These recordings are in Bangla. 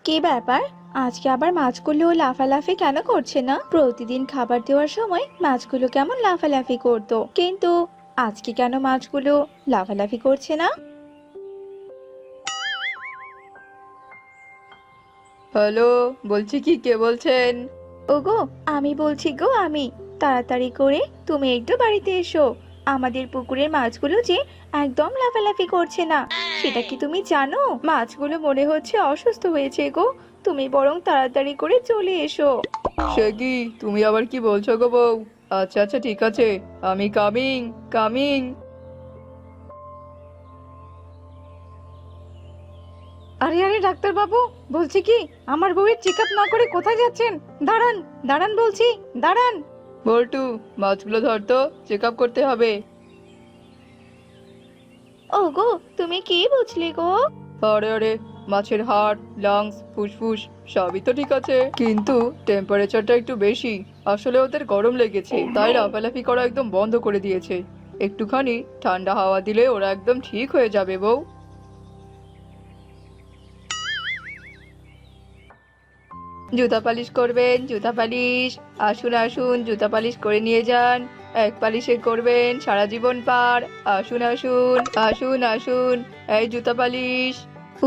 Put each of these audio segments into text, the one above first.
কি ব্যাপার? আজকে আবার মাছগুলো লাফালাফি কেন করছে না? প্রতিদিন খাবার দেওয়ার সময় মাছগুলো কেমন লাফালাফি করতো, কিন্তু আজকে কেন মাছগুলো লাফালাফি করছে না? হ্যালো, বলছি কি, কে বলছেন? ওগো, আমি বলছি গো, আমি। তাড়াতাড়ি করে তুমি একটু বাড়িতে এসো। আমাদের পুকুরের মাছগুলো যে একদম লাফালাফি করছে না, সেটা কি তুমি জানো? মাছগুলো মনে হচ্ছে অসুস্থ হয়েছে গো। তুমি বরং তাড়াতাড়ি করে চলে এসো। সে কি, তুমি আবার কি বলছো গো বউ? আচ্ছা আচ্ছা, ঠিক আছে, আমি কামিং কামিং। আরে আরে ডাক্তার বাবু, বলছি কি, আমার বউয়ের চেক আপ না করে কোথায় যাচ্ছেন? দাঁড়ান, দাঁড়ান বলছি, দাঁড়ান। বল্টু, মাছগুলো ধরতো, চেক আপ করতে হবে। ওগো, তুমি কি বুঝলে গো? আরে আরে, মাছের হাড়, লাংস, ফুসফুস সবই তো ঠিক আছে, কিন্তু টেম্পারেচারটা একটু বেশি। আসলে ওদের গরম লেগেছে, তাই লাফালাফি করা একদম বন্ধ করে দিয়েছে। একটুখানি ঠান্ডা হাওয়া দিলে ওরা একদম ঠিক হয়ে যাবে বউ। জুতা পালিশ করবেন, জুতা পালিশ। আসুন আসুন, জুতা পালিশ করে নিয়ে যান। এক পালিশে করবেন সারা জীবন পার। আসুন আসুন আসুন আসুন, এই জুতা পালিশ।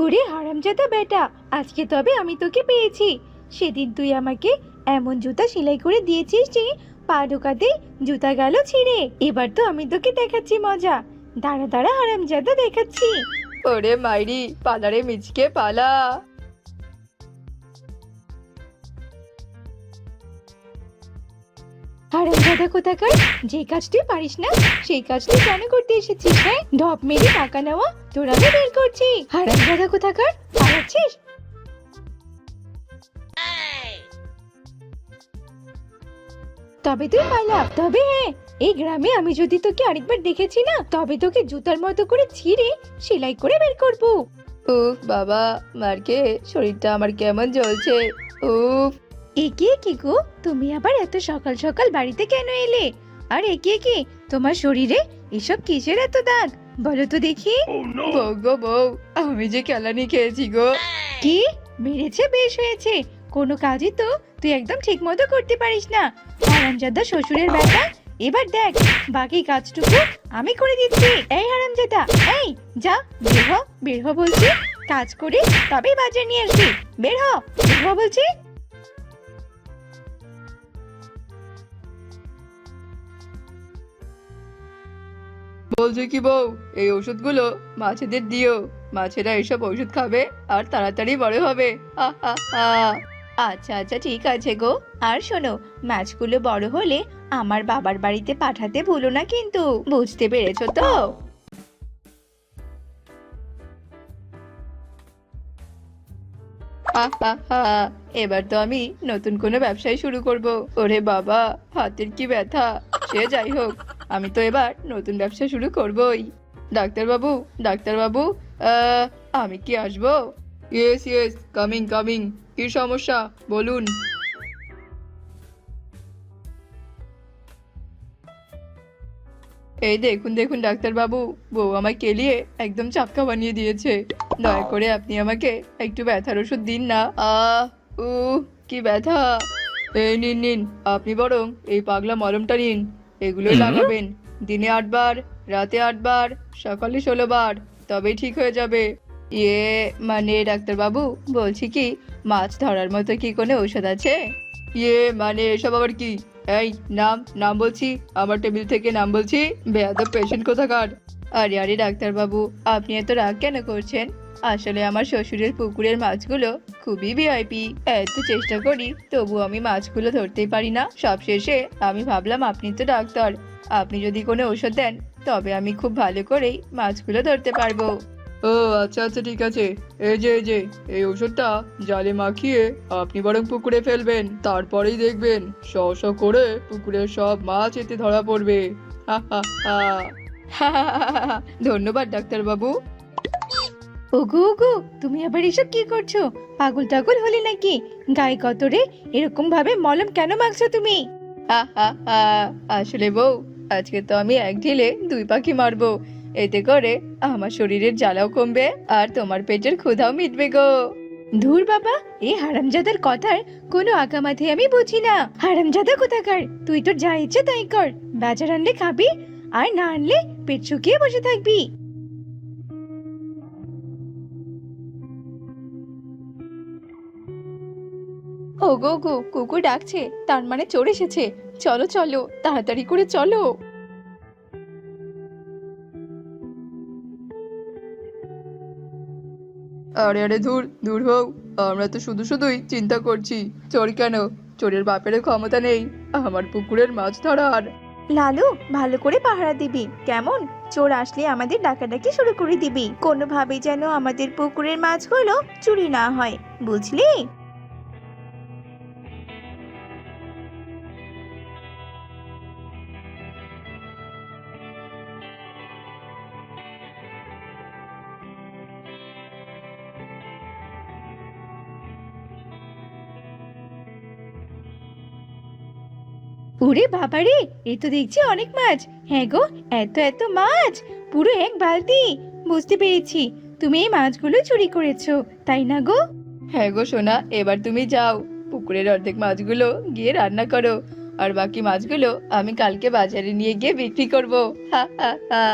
ওরে হারামজাদা বেটা, আজকে তবে আমি তোকে পেয়েছি। সেদিন তুই আমাকে এমন জুতা সেলাই করে দিয়েছিস যে পা ঢোকাতে জুতা গেল ছিঁড়ে। এবার তো আমি তোকে দেখাচ্ছি মজা। দাঁড়া দাঁড়া হারামজাদা, দেখাচ্ছি। ওরে মাইরি, পালারে মিচকে পালা। হারামজাদা কোথাকার, যে কাজ তুই পারিস না সেই কাজ তুই কেন করতে এসেছিস? হ্যাঁ, ঢপ মেরে টাকা নেওয়া তোর আমি বের করছি। হারামজাদা কোথাকার, পালাচ্ছিস? তবে তুই পালা। তবে হ্যাঁ, এই গ্রামে আমি যদি তোকে আরেকবার দেখেছি না, তবে তোকে জুতার মতো করে ছিঁড়ে সেলাই করে বের করবো। উফ বাবা, মারকে শরীরটা আমার কেমন জ্বলছে। উফ। একে কি গো, তুমি আবার এত সকাল সকাল বাড়িতে কেন এলে? আর একে কি, তোমার শরীরে এসব কিসের এত দাগ? বলো তো দেখি। বউ গো বউ, আমি যে কেলানি খেয়েছি গো। কি মেরেছে? বেশ হয়েছে। কোনো কাজই তো তুই একদম ঠিক মতো করতে পারিস না, হারামজাদা শ্বশুরের বেটা। এবার দেখ, বাকি কাজটুকু আমি করে দিচ্ছি। এই হারামজাদা, এই যা, বের হ, বের হ বলছি। কাজ করে তবেই বাজার নিয়ে আসবি। বের হ, বের হ বলছি। বলছি কি বউ, এই ওষুধগুলো মাছেদের দিও। মাছেরা এসব ওষুধ খাবে আর তাড়াতাড়ি বড় হবে। আহা হা। আচ্ছা আচ্ছা, ঠিক আছে গো। আর শোনো, মাছগুলো বড় হলে আমার বাবার বাড়িতে পাঠাতে ভুলো না কিন্তু, বুঝতে পেরেছো তো? আহা, এবার তো আমি নতুন কোনো ব্যবসায় শুরু করব। ওরে বাবা, হাতের কি ব্যথা। সে যাই হোক, আমি তো এবার নতুন ব্যবসা শুরু করবই। ডাক্তার বাবু, ডাক্তার বাবু, আমি কি আসবো? Yes yes, coming coming. কি সমস্যা বলুন। এই দেখুন দেখুন ডাক্তার বাবু, বউ আমায় কেলিয়ে একদম চাপকা বানিয়ে দিয়েছে। দয়া করে আপনি আমাকে একটু ব্যথার ওষুধ দিন না। উ কি ব্যথা। এই নিন নিন, আপনি বরং এই পাগলা মলমটা নিন। এগুলোই লাগাবেন দিনে 8 বার, রাতে 8 বার, সকালে 16 বার, তবেই ঠিক হয়ে যাবে। ইয়ে, মানে ডাক্তার বাবু, বলছি কি, মাছ ধরার মতো কি কোনো ঔষধ আছে? ইয়ে মানে এসব আবার কি? এই, নাম নাম বলছি, আমার টেবিল থেকে নাম বলছি, বেয়াদব পেশেন্ট কোথাকার। আরে আরে ডাক্তার বাবু, আপনি এত রাগ কেন করছেন? আসলে আমার শ্বশুরের পুকুরের মাছগুলো খুবই ভিআইপি। এত চেষ্টা করি তবু আমি মাছগুলো ধরতেই পারি না। সবশেষে আমি ভাবলাম আপনি তো ডাক্তার, আপনি যদি কোনো ওষুধ দেন তবে আমি খুব ভালো করেই মাছগুলো ধরতে পারবো। ও আচ্ছা আচ্ছা, ঠিক আছে। এই যে এই ওষুধটা জালে মাখিয়ে আপনি বরং পুকুরে ফেলবেন, তারপরেই দেখবেন শ শ করে পুকুরের সব মাছ এতে ধরা পড়বে। হা হা হা। ধন্যবাদ ডাক্তার বাবু। ওগো ওগো, তুমি আবার এসব কি করছো? পাগল টাগল হলে নাকি? গায়ে কতরে এরকম ভাবে মলম কেন মাখছো তুমি? হা হা হা। আসলে বউ, আজকে তো আমি এক ঢিলে 2 পাখি মারবো। এতে করে আমার শরীরের জ্বালাও কমবে আর তোমার পেটের ক্ষুধাও মিটবে গো। ধুর বাবা, এই হারামজাদার কথার কোনো আগামাথে আমি বুঝি না। হারামজাদা কোথাকার, তুই তোর যা ইচ্ছে তাই কর। বাজার আনলে খাবি, আর না আনলে পেট শুকিয়ে বসে থাকবি। ওগো ওগো, কুকুর ডাকছে, তার মানে চোর এসেছে। চলো চলো, তাড়াতাড়ি করে চলো। আরে আরে, ধুর ধুর হোক, আমরা তো শুধু শুধুই চিন্তা করছি। চোর কেন? চোরের বাপের ক্ষমতা নেই আমার পুকুরের মাছ ধরার। লালু, ভালো করে পাহারা দিবি কেমন? চোর আসলে আমাদের ডাকাডাকি শুরু করে দিবি, কোনোভাবেই যেন আমাদের পুকুরের মাছগুলো চুরি না হয়, বুঝলি? ওরে বাবারে, এ তো দেখছি অনেক মাছ। হ্যাঁ গো, এত এত মাছ, পুরো এক বালতি। বুঝতে পেরেছি, তুমি এই মাছগুলো চুরি করেছো, তাই না গো? হ্যাঁ গো সোনা, এবার তুমি যাও, পুকুরের অর্ধেক মাছগুলো গিয়ে রান্না করো, আর বাকি মাছগুলো আমি কালকে বাজারে নিয়ে গিয়ে বিক্রি করবো। হা হা হা।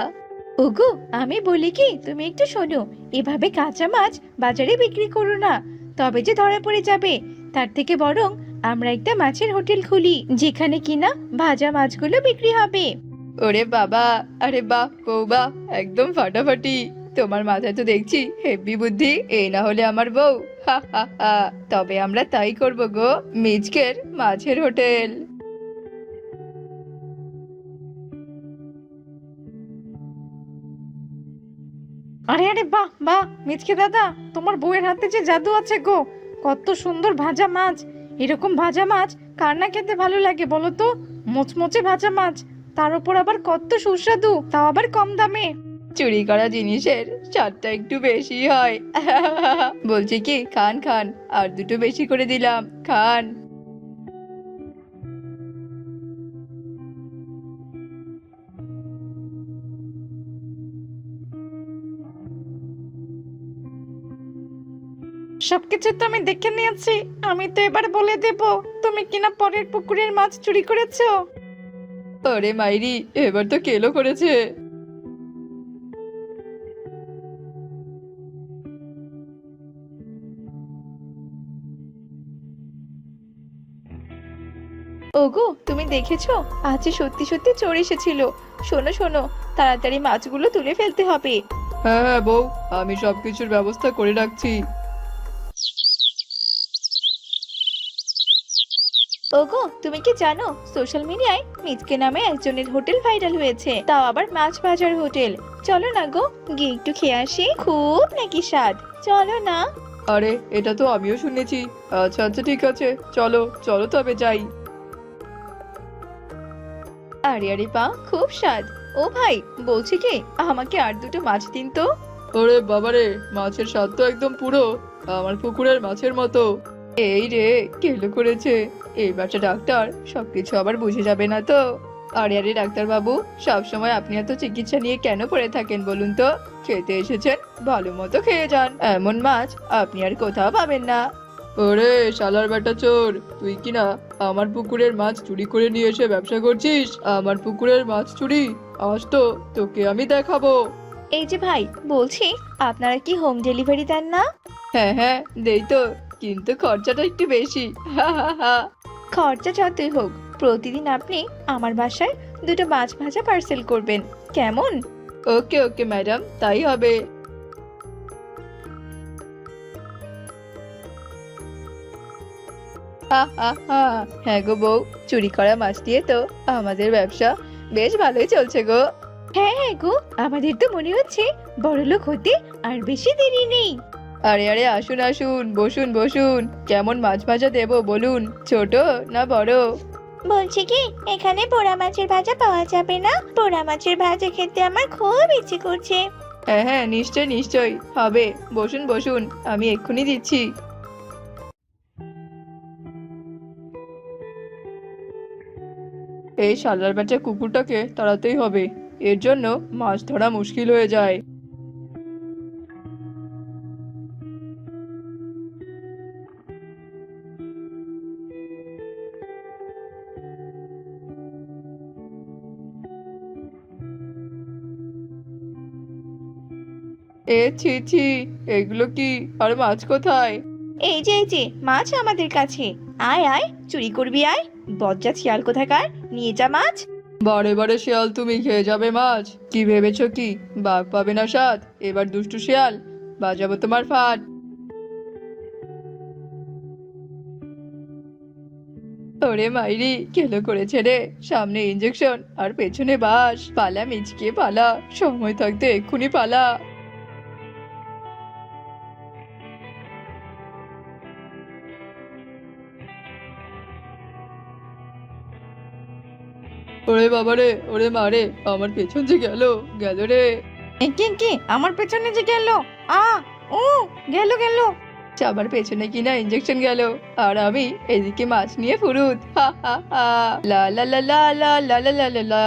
ওগো, আমি বলি কি, তুমি একটু শোনো, এভাবে কাঁচা মাছ বাজারে বিক্রি করো না, তবে যে ধরা পড়ে যাবে। তার থেকে বরং আমরা একটা মাছের হোটেল খুলি, যেখানে কিনা ভাজা মাছগুলো বিক্রি হবে। ওরে বাবা, আরে বাহ বৌবা, একদম ফাটাফাটি। তোমার মাথায় তো দেখছি হেভি বুদ্ধি, এই না হলে আমার বউ। হা হা হা। তবে আমরা তাই করব গো, মিচকের মাছের হোটেল। আরে আরে, বাহ বাহ মিচকে দাদা, তোমার বউয়ের হাতে যে জাদু আছে গো। কত সুন্দর ভাজা মাছ! এরকম ভাজা মাছ কার না খেতে ভালো লাগে বলো তো? মোচমোচে ভাজা মাছ, তার উপর আবার কত সুস্বাদু, তাও আবার কম দামে। চুরি করা জিনিসের স্বাদটা একটু বেশি হয়। বলছি কি, খান খান, আর দুটো বেশি করে দিলাম, খান। সবকিছু তো আমি দেখে নিয়েছি, আমি তো এবার বলে দেব তুমি কিনা পরের পুকুরের মাছ চুরি করেছো। ওরে মাইরি, এবার তো কেলো করেছে। ওগো, তুমি দেখেছো, আজ যে সত্যি সত্যি চোর এসেছিল। শোনো শোনো, তাড়াতাড়ি মাছগুলো তুলে ফেলতে হবে। হ্যাঁ হ্যাঁ বউ, আমি সবকিছুর ব্যবস্থা করে রাখছি। ওগো, তুমি কি জানো, সোশ্যাল মিডিয়ায় মিচকে নামে একজনের হোটেল ভাইরাল হয়েছে, তাও আবার মাছ ভাজার হোটেল। চলো না গো, গিয়ে একটু খেয়ে আসি, খুব নাকি স্বাদ। চলো না। আরে, এটা তো আমিও শুনেছি। আচ্ছা আচ্ছা, ঠিক আছে, চলো চলো তবে যাই। আরে আরে পা, খুব স্বাদ। ও ভাই, বলছি কি, আমাকে আর দুটো মাছ দিন তো। ওরে বাবারে, মাছের স্বাদ তো একদম পুরো আমার পুকুরের মাছের মতো। এই রে, কেলো করেছে। এই বাচ্চা ডাক্তার সবকিছু আবার বুঝে যাবে না তো? আরে আরে ডাক্তার বাবু, সবসময় আপনি এত চিকিৎসা নিয়ে কেন পড়ে থাকেন বলুন তো? খেতে এসেছেন, ভালো মতো খেয়ে যান, এমন মাছ আপনি আর কোথাও পাবেন না। ওরে শালার বেটা চোর, তুই কি না আমার পুকুরের মাছ চুরি করে নিয়ে এসে ব্যবসা করছিস? আমার পুকুরের মাছ চুরি, আজ তো তোকে আমি দেখাবো। এই যে ভাই, বলছি, আপনারা কি হোম ডেলিভারি দেন না? হ্যাঁ হ্যাঁ, দেই তো, কিন্তু খরচাটা একটু বেশি। হা হা হা। খরচা যতই হোক, প্রতিদিন আপনি আমার বাসায় দুটো মাছ ভাজা পার্সেল করবেন, কেমন? ওকে ওকে ম্যাডাম, তাই হবে। হা হা হা। হ্যাঁ গো বউ, চুরি করা মাছ দিয়ে তো আমাদের ব্যবসা বেশ ভালোই চলছে গো। হ্যাঁ হ্যাঁ গো, আমাদের তো মনে হচ্ছে বড়লোক হতে আর বেশি দেরি নেই। আরে আরে, আসুন আসুন, বসুন বসুন। কেমন মাছ ভাজা দেবো বলুন, ছোট না বড়? বলছি কি, এখানে পোড়া মাছের ভাজা পাওয়া যাবে না? পোড়া মাছের ভাজা খেতে আমার খুব ইচ্ছে করছে। হ্যাঁ হ্যাঁ, নিশ্চয় নিশ্চয় হবে, বসুন বসুন, আমি এক্ষুনি দিচ্ছি। এই শালার ব্যাটা কুকুরটাকে তাড়াতেই হবে, এর জন্য মাছ ধরা মুশকিল হয়ে যায়। এ ছি ছি, এগুলো কি? আর মাছ কোথায়? এই যে মাছ আমাদের কাছে। আয় আয়, চুরি করবি আয়। বজ্জা শিয়াল কোথাকার, নিয়ে যা মাছ। বারে বারে শিয়াল তুমি খেয়ে যাবে মাছ? কি ভেবেছো কি বাঘ পাবে না স্বাদ? এবার দুষ্টু শিয়াল, বাজাবো তোমার ফাট। ওরে মাইরি, কেলো করেছে রে! সামনে ইঞ্জেকশন আর পেছনে বাস। পালা মিচকে পালা, সময় থাকতে এক্ষুনি পালা। ওরে বাবারে, ওরে মারে, আমার পেছন যে গেল, গেল রে। কি আমার পেছনে যে গেল! আ ও, গেল গেল। আমার পেছনে কিনা ইঞ্জেকশন গেল, আর আমি এদিকে মাছ নিয়ে ফুরুত। হা হা হা, লা লা লা লা লা লা লা লা লা লা।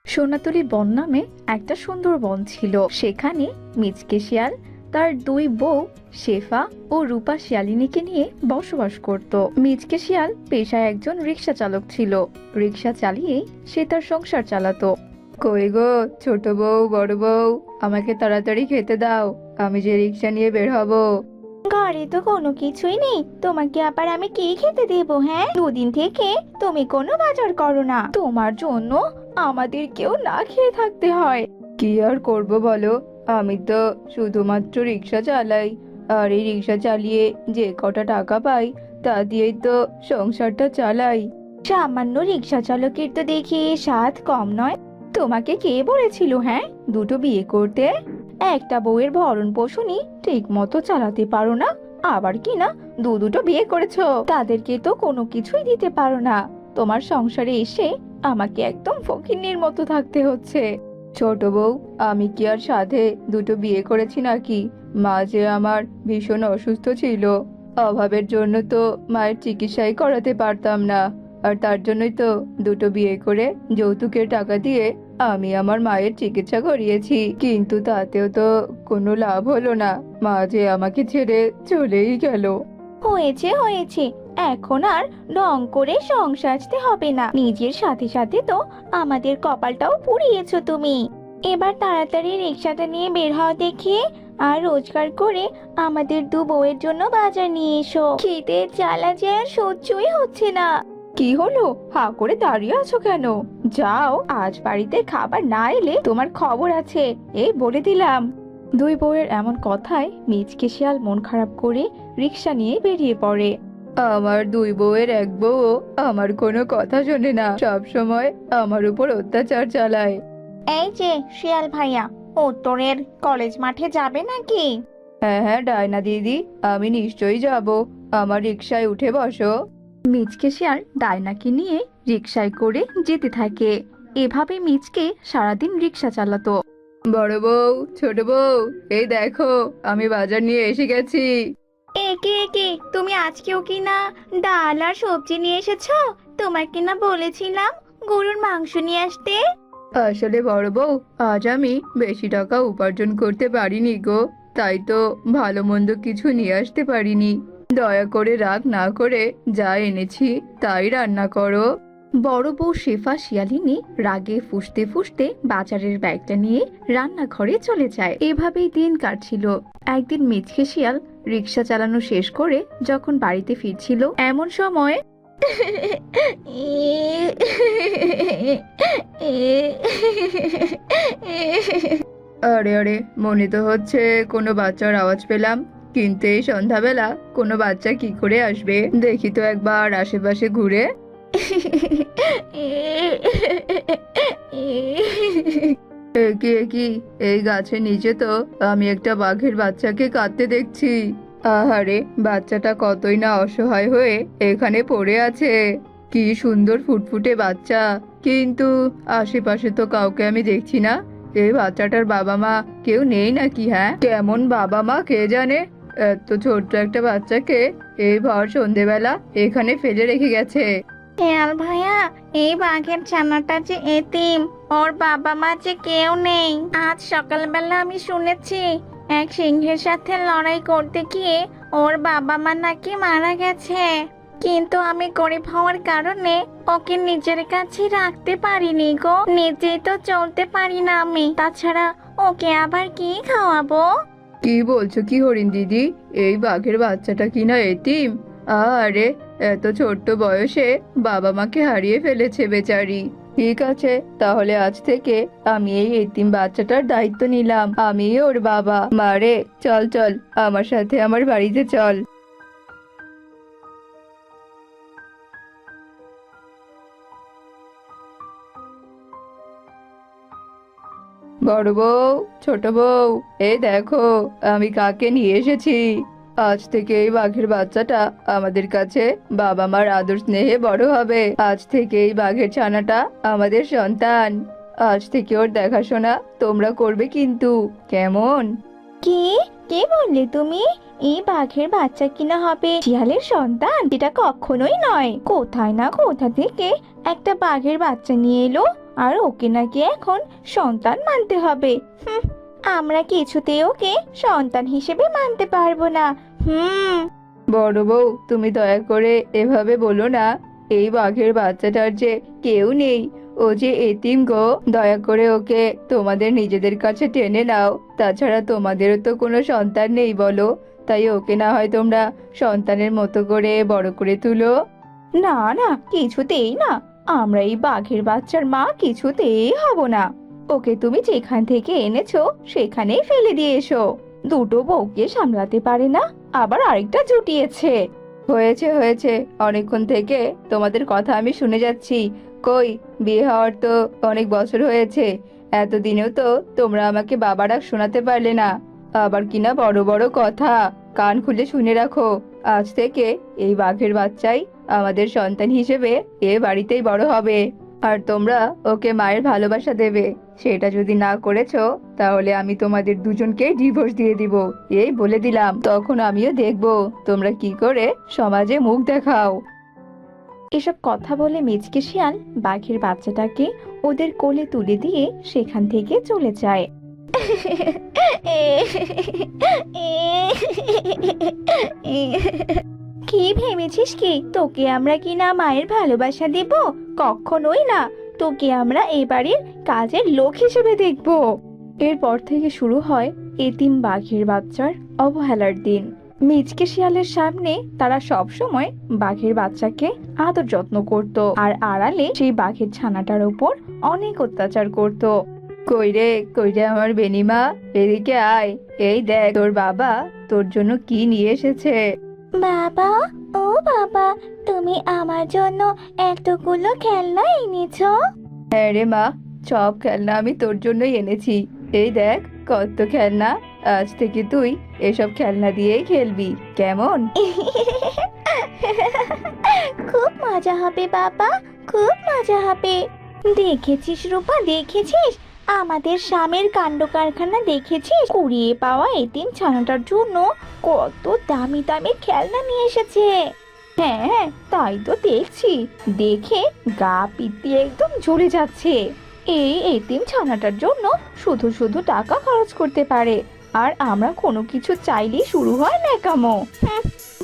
সোনাতলি বন নামে একটা সুন্দর বন ছিল। সেখানে মিচকে শিয়াল তার দুই বউ শেফা ও রূপা শিয়ালিনীকে নিয়ে বসবাস করত। মিচকে শিয়াল পেশায় একজন রিক্সা চালক ছিল। রিক্সা চালিয়েই সে তার সংসার চালাতো। কই গো ছোট বউ, বড় বউ, আমাকে তাড়াতাড়ি খেতে দাও, আমি যে রিক্সা নিয়ে বের হব। ঘরে তো কোনো কিছুই নেই, তোমাকে আবার আমি কি খেতে দেবো? হ্যাঁ, দুদিন থেকে তুমি কোনো বাজার করো না, তোমার জন্য আমাদেরকেও না খেয়ে থাকতে হয়। কি আর করব বলো, আমি তো শুধুমাত্র রিক্সা চালাই, আর এই রিক্সা চালিয়ে যে কটা টাকা পাই তা দিয়েই তো সংসারটা চালাই। সামান্য রিক্সা চালকের তো দেখি স্বাদ কম নয়। তোমাকে কে বলেছিল হ্যাঁ দুটো বিয়ে করতে? একটা বউয়ের ভরণ পোষণই ঠিক মতো চালাতে পারো না, আবার কি না দুটো বিয়ে করেছো? তাদেরকে তো কোনো কিছুই দিতে পারো না। তোমার সংসারে এসে আমাকে একদম ফকিন্নির মতো থাকতে হচ্ছে। ছোট বউ, আমি কি আর সাধে দুটো বিয়ে করেছি নাকি? মা যে আমার ভীষণ অসুস্থ ছিল, অভাবের জন্য তো মায়ের চিকিৎসাই করাতে পারতাম না, আর তার জন্যই তো দুটো বিয়ে করে যৌতুকের টাকা দিয়ে আমি আমার মায়ের চিকিৎসা করিয়েছি। কিন্তু তাতেও তো কোনো লাভ হলো না, মা যে আমাকে ছেড়ে চলেই গেল। হয়েছে হয়েছে, এখন আর ঢং করে সং সাজতে হবে না। নিজের সাথে সাথে তো আমাদের কপালটাও পুড়িয়েছো তুমি। এবার তাড়াতাড়ি রিক্সাটা নিয়ে বের হও দেখি, আর রোজগার করে আমাদের দু বউয়ের জন্য বাজার নিয়ে এসো। খিদে জ্বালা যে আর সহ্যই হচ্ছে না। কি হলো, হা করে দাঁড়িয়ে আছো কেন? যাও, আজ বাড়িতে খাবার না এলে তোমার খবর আছে, এই বলে দিলাম। দুই বউয়ের এমন কথায় মিচকে শিয়াল মন খারাপ করে রিক্সা নিয়ে বেরিয়ে পড়ে। আমার দুই বউয়ের এক বউ আমার কোনো কথা শোনে না, সব সময় আমার উপর অত্যাচার চালায়। এই যে শিয়াল ভাইয়া, উত্তরের কলেজ মাঠে যাবে নাকি? হ্যাঁ হ্যাঁ ডায়না দিদি, আমি নিশ্চয়ই যাব, আমার রিক্সায় উঠে বসো। মিচকে শিয়াল ডায়নাকে নিয়ে রিক্সায় করে যেতে থাকে। এভাবে মিচকে সারাদিন রিক্সা চালাতো। বড় বউ, ছোট বউ, এই দেখো আমি বাজার নিয়ে এসে গেছি। একে একে তুমি আজকেও কি না ডাল আর সবজি নিয়ে এসেছো? তোমাকে না বলেছিলাম গরুর মাংস নিয়ে আসতে? আসলে বড় বউ, আজ আমি বেশি টাকা উপার্জন করতে পারিনি গো, তাই তো ভালো মন্দ কিছু নিয়ে আসতে পারিনি। দয়া করে রাগ না করে যা এনেছি তাই রান্না করো। বড় বউ শেফা শিয়ালিনী রাগে ফুঁসতে ফুঁসতে বাজারের ব্যাগটা নিয়ে রান্নাঘরে চলে যায়। এভাবেই দিন কাটছিল। একদিন মিচকে শিয়াল রিক্সা চালানো শেষ করে যখন বাড়িতে ফিরছিল, এমন সময় আরে আরে, মনে তো হচ্ছে কোনো বাচ্চার আওয়াজ পেলাম, কিন্তু এই সন্ধ্যাবেলা কোনো বাচ্চা কি করে আসবে? দেখি তো একবার আশেপাশে ঘুরে। এ কি, এই গাছের নিচে তো আমি একটা বাঘের বাচ্চাকে কাঁদতে দেখছি। আহারে, বাচ্চাটা কতই না অসহায় হয়ে এখানে পড়ে আছে। কি সুন্দর ফুটফুটে বাচ্চা, কিন্তু আশেপাশে তো কাউকে আমি দেখছি না। এই বাচ্চাটার বাবা মা কেউ নেই নাকি? হ্যাঁ, কেমন বাবা মা কে জানে, এত ছোট্ট একটা বাচ্চাকে এই ভর সন্ধেবেলা এখানে ফেলে রেখে গেছে। শিয়াল ভাইয়া, এই বাঘের ছানাটা যে এতিম, ওর বাবা মা যে কেউ নেই। আজ সকালবেলা আমি শুনেছি এক সিংহের সাথে লড়াই করতে গিয়ে ওর বাবা মা নাকি মারা গেছে। কিন্তু আমি গরিব হওয়ার কারণে ওকে নিজের কাছে রাখতে পারিনি গো। নিজেই তো চলতে পারি না আমি, তাছাড়া ওকে আবার কি খাওয়াবো? কি বলছো কি হরিণ দিদি, এই বাঘের বাচ্চাটা কি না এতিম? আরে এত ছোট্ট বয়সে বাবা মাকে হারিয়ে ফেলেছে বেচারি। ঠিক আছে, তাহলে আজ থেকে আমি এই এতিম বাচ্চাটার দায়িত্ব নিলাম, আমি ওর বাবা। মারে চল চল আমার সাথে আমার বাড়িতে চল। বড় বউ, ছোট বউ, এই দেখো আমি কাকে নিয়ে এসেছি। আজ থেকে এই বাঘের বাচ্চাটা আমাদের কাছে বাবা মার আদর স্নেহে বড় হবে। আজ থেকে এই বাঘের ছানাটা আমাদের সন্তান। আজ থেকে ওর দেখাশোনা তোমরা করবে কিন্তু, কেমন? কি কি বললে তুমি? এই বাঘের বাচ্চা কিনা হবে শিয়ালের সন্তান? এটা কখনোই নয়। কোথায় না কোথা থেকে একটা বাঘের বাচ্চা নিয়ে এলো, আর ওকে নাকি এখন সন্তান মানতে হবে। আমরা কিছুতেই ওকে সন্তান হিসেবে মানতে পারবো না। বড় বউ, তুমি দয়া করে এভাবে বলো না। এই বাঘের বাচ্চাটার যে কেউ নেই, ও যে এতিম গো। দয়া করে ওকে তোমাদের নিজেদের কাছে টেনে নাও। তাছাড়া তোমাদেরও তো কোনো সন্তান নেই বলো, তাই ওকে না হয় তোমরা সন্তানের মতো করে বড় করে তুলো। না না, কিছুতেই না। আমরা এই বাঘের বাচ্চার মা কিছুতেই হব না। ওকে তুমি যেখান থেকে এনেছো সেখানেই ফেলে দিয়ে এসো। দুটো বউকে সামলাতে পারে না, আবার আরেকটা জুটিয়েছে। হয়েছে হয়েছে, অনেকক্ষণ থেকে তোমাদের কথা আমি শুনে যাচ্ছি। কই, বিয়ে হওয়ার তো অনেক বছর হয়েছে, এতদিনেও তো তোমরা আমাকে বাবা ডাক শোনাতে পারলে না। আবার কিনা বড় বড় কথা। কান খুলে শুনে রাখো, আজ থেকে এই বাঘের বাচ্চাই আমাদের সন্তান হিসেবে এ বাড়িতেই বড় হবে। আর তোমরা ওকে মায়ের ভালোবাসা দেবে। সেটা যদি না করেছো তাহলে আমি তোমাদের দুজনকে ডিভোর্স দিয়ে দিব, এই বলে দিলাম। তখন আমিও দেখবো তোমরা কি করে সমাজে মুখ দেখাও। এসব কথা বলে মিচকে শিয়াল বাঘের বাচ্চাটাকে ওদের কোলে তুলে দিয়ে সেখান থেকে চলে যায়। কি ভেবেছিস কি তোকে আমরা কি না মায়ের ভালোবাসা দেব? কখনোই না। তোকে আমরা এবারের কাজের লোক হিসেবে দেখব। এরপর থেকে শুরু হয় এতিম বাঘের বাচ্চার অবহেলার দিন। মিচকে শিয়ালের সামনে তারা সব সময় বাঘের বাচ্চাকে আদর যত্ন করত, আর আড়ালে সেই বাঘের ছানাটার উপর অনেক অত্যাচার করত। কই রে আমার বেনিমা, এদিকে আয়। এই দেখ তোর বাবা তোর জন্য কি নিয়ে এসেছে। বাবা, ও বাবা, তুমি আমার জন্য এতগুলো খেলনা এনেছো? হ্যাঁ রে মা, সব খেলনা আমি তোর জন্যই এনেছি। এই দেখ কত খেলনা, আজ থেকে তুই এসব খেলনা দিয়েই খেলবি, কেমন? খুব মজা হবে বাবা, খুব মজা হবে। দেখেছিস রূপা, দেখেছিস আমাদের স্বামীর কাণ্ড কারখানা? দেখেছিস কুড়িয়ে পাওয়া এতিম ছানাটার জন্য কত দামি দামি খেলনা নিয়ে এসেছে। হ্যাঁ, তাই তো দেখছি। দেখে গা পিত্তি একদম জ্বলে যাচ্ছে। এই এতিম ছানাটার জন্য শুধু শুধু টাকা খরচ করতে পারে, আর আমরা কোনো কিছু চাইলেই শুরু হয় ন্যাকামো।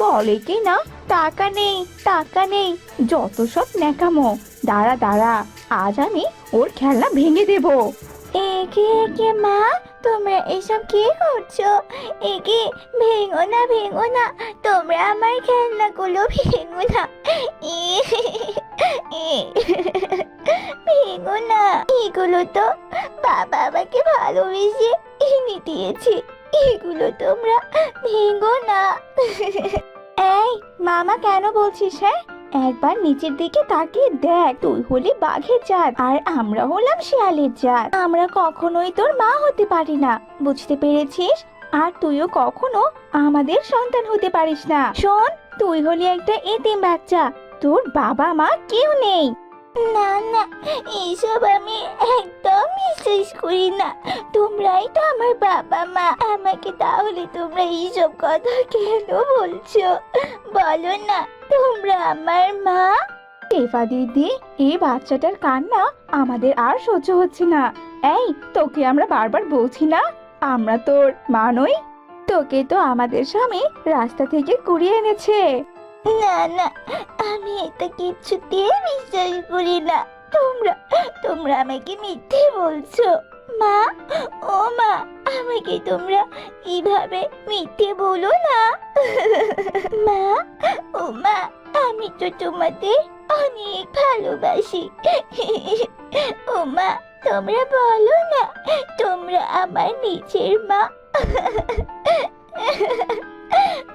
বলে কি না টাকা নেই, টাকা নেই, যত সব ন্যাকামো। দাঁড়া দাঁড়া, আজ আমি ওর খেলনা ভেঙে দেবো। একে একে মা, তোমরা এসব কি করছো? একে ভেঙো না, ভেঙো না, তোমরা আমার খেলনাগুলো ভেঙো না। ভেঙো না, এগুলো তো বাবা আমাকে ভালোবেসে এনে দিয়েছে, এগুলো তোমরা ভেঙো না। এই মামা কেন বলছিস? হ্যাঁ, একবার নিচের দিকে তাকিয়ে দেখ। তুই হলি বাঘের জাত আর আমরা হলাম শিয়ালের জাত। আমরা কখনোই তোর মা হতে পারি না, বুঝতে পেরেছিস? আর তুইও কখনো আমাদের সন্তান হতে পারিস না। শোন, তুই হলি একটা এতিম বাচ্চা, তোর বাবা মা কেউ নেই। না না, এইসব আমি একদম বিশ্বাস করি না। তোমরাই তো আমার বাবা মা, আমাকে তাহলে তোমরা এইসব কথা কেন বলছো? বলো না, তোমরা আমার মা। শেফা দিদি, এই বাচ্চাটার কান্না আমাদের আর সহ্য হচ্ছে না। এই, তোকে আমরা বারবার বলছি না আমরা তোর মা নই? তোকে তো আমাদের স্বামী রাস্তা থেকে কুড়িয়ে এনেছে। না না, আমি এটা কিছুতেই বিশ্বাস করি না। তোমরা তোমরা আমাকে মিথ্যে বলছো। মা, ও মা, আমাকে তোমরা এভাবে মিথ্যে বলো না। মা, ও মা, আমি তো তোমাদের অনেক ভালোবাসি। ও মা, তোমরা বলো না তোমরা আমার নিজের মা।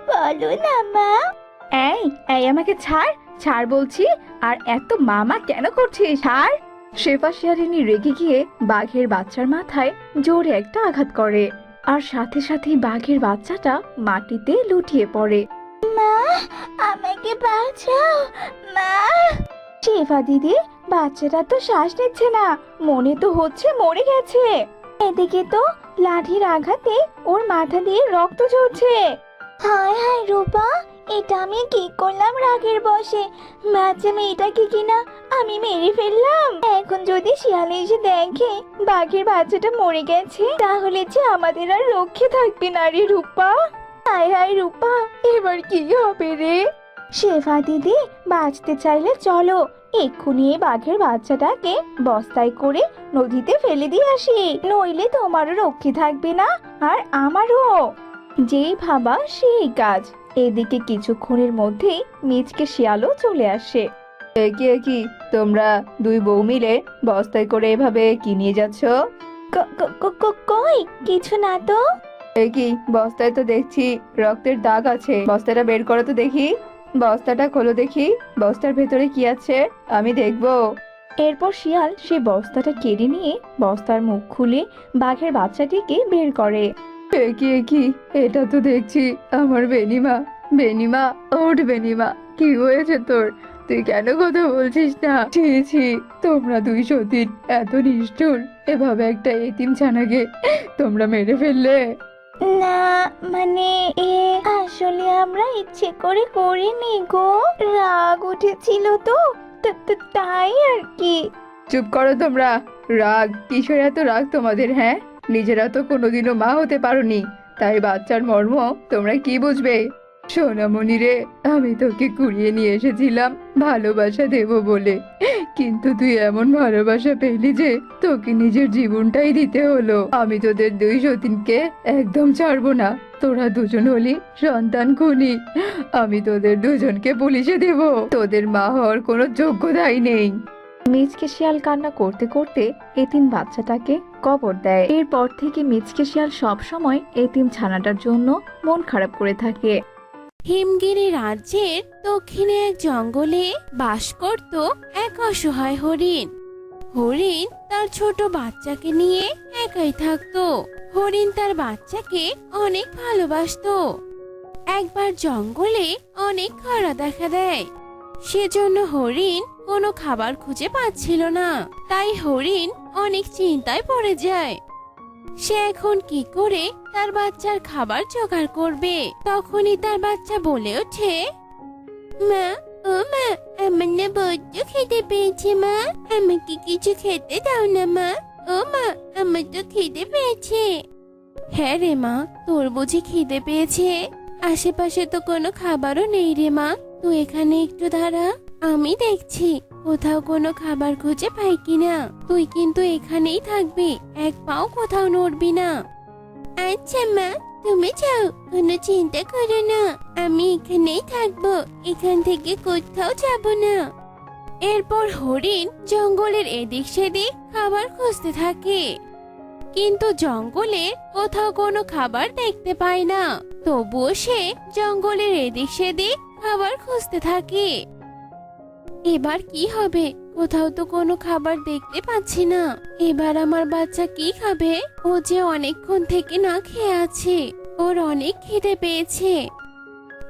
বলো না মা। এই এই আমাকে ছাড়, ছাড় বলছি। আর এত মামা কেন করছিস? ছাড়। শেফা শিয়ালিনী রেগে গিয়ে বাঘের বাচ্চার মাথায় জোরে একটা আঘাত করে, আর সাথে সাথেই বাঘের বাচ্চাটা মাটিতে লুটিয়ে পড়ে। মা, আমাকে বাঁচাও মা। শেফা দিদি, বাচ্চাটা তো শ্বাস নিচ্ছে না, মনে তো হচ্ছে মরে গেছে। এদিকে তো লাঠির আঘাতে ওর মাথা দিয়ে রক্ত ঝরছে। হায় হায় রূপা, এটা আমি কি করলাম রাগের বশে? বাচ্চা মেয়েটাকে কিনা আমি মেরে ফেললাম। এখন যদি শিয়াল এসে দেখে বাঘের বাচ্চাটা মরে গেছে, তাহলে যে আমাদের আর রক্ষে থাকবে না রে রূপা। হায় হায় রূপা, এবার কি হবে রে? শেফা দিদি, বাঁচতে চাইলে চলো এক্ষুনি এই বাঘের বাচ্চাটাকে বস্তায় করে নদীতে ফেলে দিয়ে আসি, নইলে তোমারও রক্ষে থাকবে না আর আমারও। যেই ভাবা সেই কাজ। এদিকে কিছুক্ষণের মধ্যেই মিচকে শিয়ালও চলে আসে। এ কি তোমরা দুই বউ মিলে বস্তায় করে এভাবে কি নিয়ে যাচ্ছ? কই কিছু না তো। কি বস্তায় তো দেখছি রক্তের দাগ আছে, বস্তাটা বের করো তো দেখি। বস্তাটা খোলো দেখি, বস্তার ভেতরে কি আছে আমি দেখবো। এরপর শিয়াল সে বস্তাটা কেড়ে নিয়ে বস্তার মুখ খুলে বাঘের বাচ্চাটিকে বের করে। এ কি এটা তো দেখছি আমার বেনিমা। বেনিমা, ওঠ বেনিমা, কি হয়েছে তোর? তুই কেন কথা বলছিস না? ছি ছি, তোমরা দুই সতীন এত নিষ্ঠুর, এভাবে একটা এতিম ছানাকে তোমরা মেরে ফেললে। না মানে আসলে আমরা ইচ্ছে করে করিনি গো, রাগ উঠেছিল তো তাই আর কি। চুপ করো তোমরা। রাগ কিসের এত রাগ তোমাদের? হ্যাঁ, নিজেরা তো কোনোদিনও মা হতে পারোনি, তাই বাচ্চার মর্ম তোমরা কি বুঝবে? সোনামণি রে, আমি তোকে কুড়িয়ে নিয়ে এসেছিলাম ভালোবাসা দেব বলে, কিন্তু তুই এমন ভালোবাসা পেলি যে তোকে নিজের জীবনটাই দিতে হলো। আমি তোদের দুই সতীনকে একদম ছাড়বো না। তোরা দুজন হলি সন্তান খুনি। আমি তোদের দুজনকে পুলিশে দেব। তোদের মা হওয়ার কোনো যোগ্যতাই নেই। মিচকে শিয়াল কান্না করতে করতে এতিম বাচ্চাটাকে কবর দেয়। এরপর থেকে মিচকে শিয়াল সব সময় এতিম ছানাটার জন্য মন খারাপ করে থাকে। হিমগিরি রাজ্যের দক্ষিণে এক জঙ্গলে বাস করত এক অসহায় হরিণ। হরিণ তার ছোট বাচ্চাকে নিয়ে একাই থাকতো। হরিণ তার বাচ্চাকে অনেক ভালোবাসতো। একবার জঙ্গলে অনেক খরা দেখা দেয়, সেজন্য হরিণ কোনো খাবার খুঁজে পাচ্ছিল না। তাই হরিণ অনেক চিন্তায় পড়ে যায়। সে এখন কি করে তার বাচ্চার খাবার জোগাড় করবে। তখনই তার বাচ্চা বলে ওঠে, মা, ও মা, আমার না বড্ড খিদে পেয়েছে মা, আমাকে কিছু খেতে দাও না মা। ও মা, আমার তো খিদে পেয়েছে। হ্যাঁ রে মা, তোর বুঝি খিদে পেয়েছে? আশেপাশে তো কোনো খাবারও নেই রে মা, তুই এখানে একটু দাঁড়া, আমি দেখছি কোথাও কোনো খাবার খুঁজে পাই কিনা। তুই কিন্তু এখানেই থাকবি, এক পাও কোথাও নড়বি না। আচ্ছা মা, তুমি যাও, কোনো চিন্তা করো না, আমি এখানেই থাকবো, এখান থেকে কোথাও যাব না। এরপর হরিণ জঙ্গলের এদিক সেদিক খাবার খুঁজতে থাকে, কিন্তু জঙ্গলে কোথাও কোনো খাবার দেখতে পায় না। তবুও সে জঙ্গলের এদিক সেদিক খাবার খুঁজতে থাকে। এবার কি হবে? কোথাও তো কোনো খাবার দেখতে পাচ্ছি না। এবার আমার বাচ্চা কি খাবে? ও যে অনেকক্ষণ থেকে না খেয়ে আছে, ওর অনেক খিদে পেয়েছে।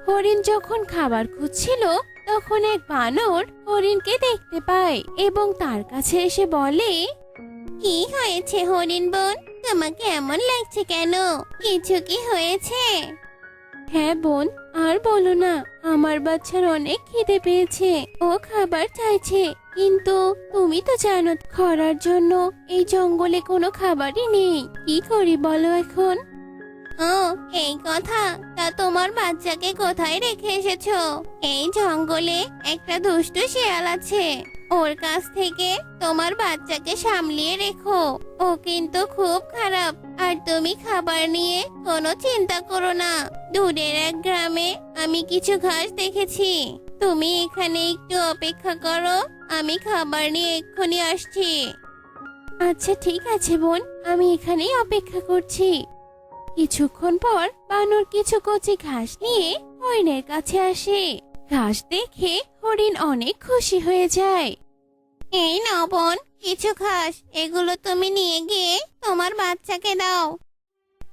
হরিণ যখন খাবার খুঁজছিল, তখন এক বানর হরিণকে দেখতে পায় এবং তার কাছে এসে বলে, কি হয়েছে হরিণ বোন, তোমাকে এমন লাগছে কেন? কিছু কি হয়েছে? হ্যাঁ বোন, আর বলো না, আমার বাচ্চার অনেক খিদে পেয়েছে, ও খাবার চাইছে, কিন্তু তুমি তো জানো খরার জন্য এই জঙ্গলে কোনো খাবারই নেই। কি করি বলো এখন? ও এই কথা, তা তোমার বাচ্চাকে কোথায় রেখে এসেছো? এই জঙ্গলে একটা দুষ্টু শিয়াল আছে, ওর কাছ থেকে তোমার বাচ্চাকে সামলিয়ে রেখো। ও কিন্তু খুব খারাপ। আর তুমি খাবার নিয়ে কোনো চিন্তা করো না, দূরের এক গ্রামে আমি কিছু ঘাস দেখেছি। তুমি এখানে একটু অপেক্ষা করো, আমি খাবার নিয়ে এক্ষুনি আসছি। আচ্ছা ঠিক আছে বোন, আমি এখানেই অপেক্ষা করছি। কিছুক্ষণ পর বানর কিছু কচি ঘাস নিয়ে হরিণের কাছে আসে। ঘাস দেখে হরিণ অনেক খুশি হয়ে যায়। এই নাও বোন, কিছু ঘাস, এগুলো তুমি নিয়ে গিয়ে তোমার বাচ্চাকে দাও।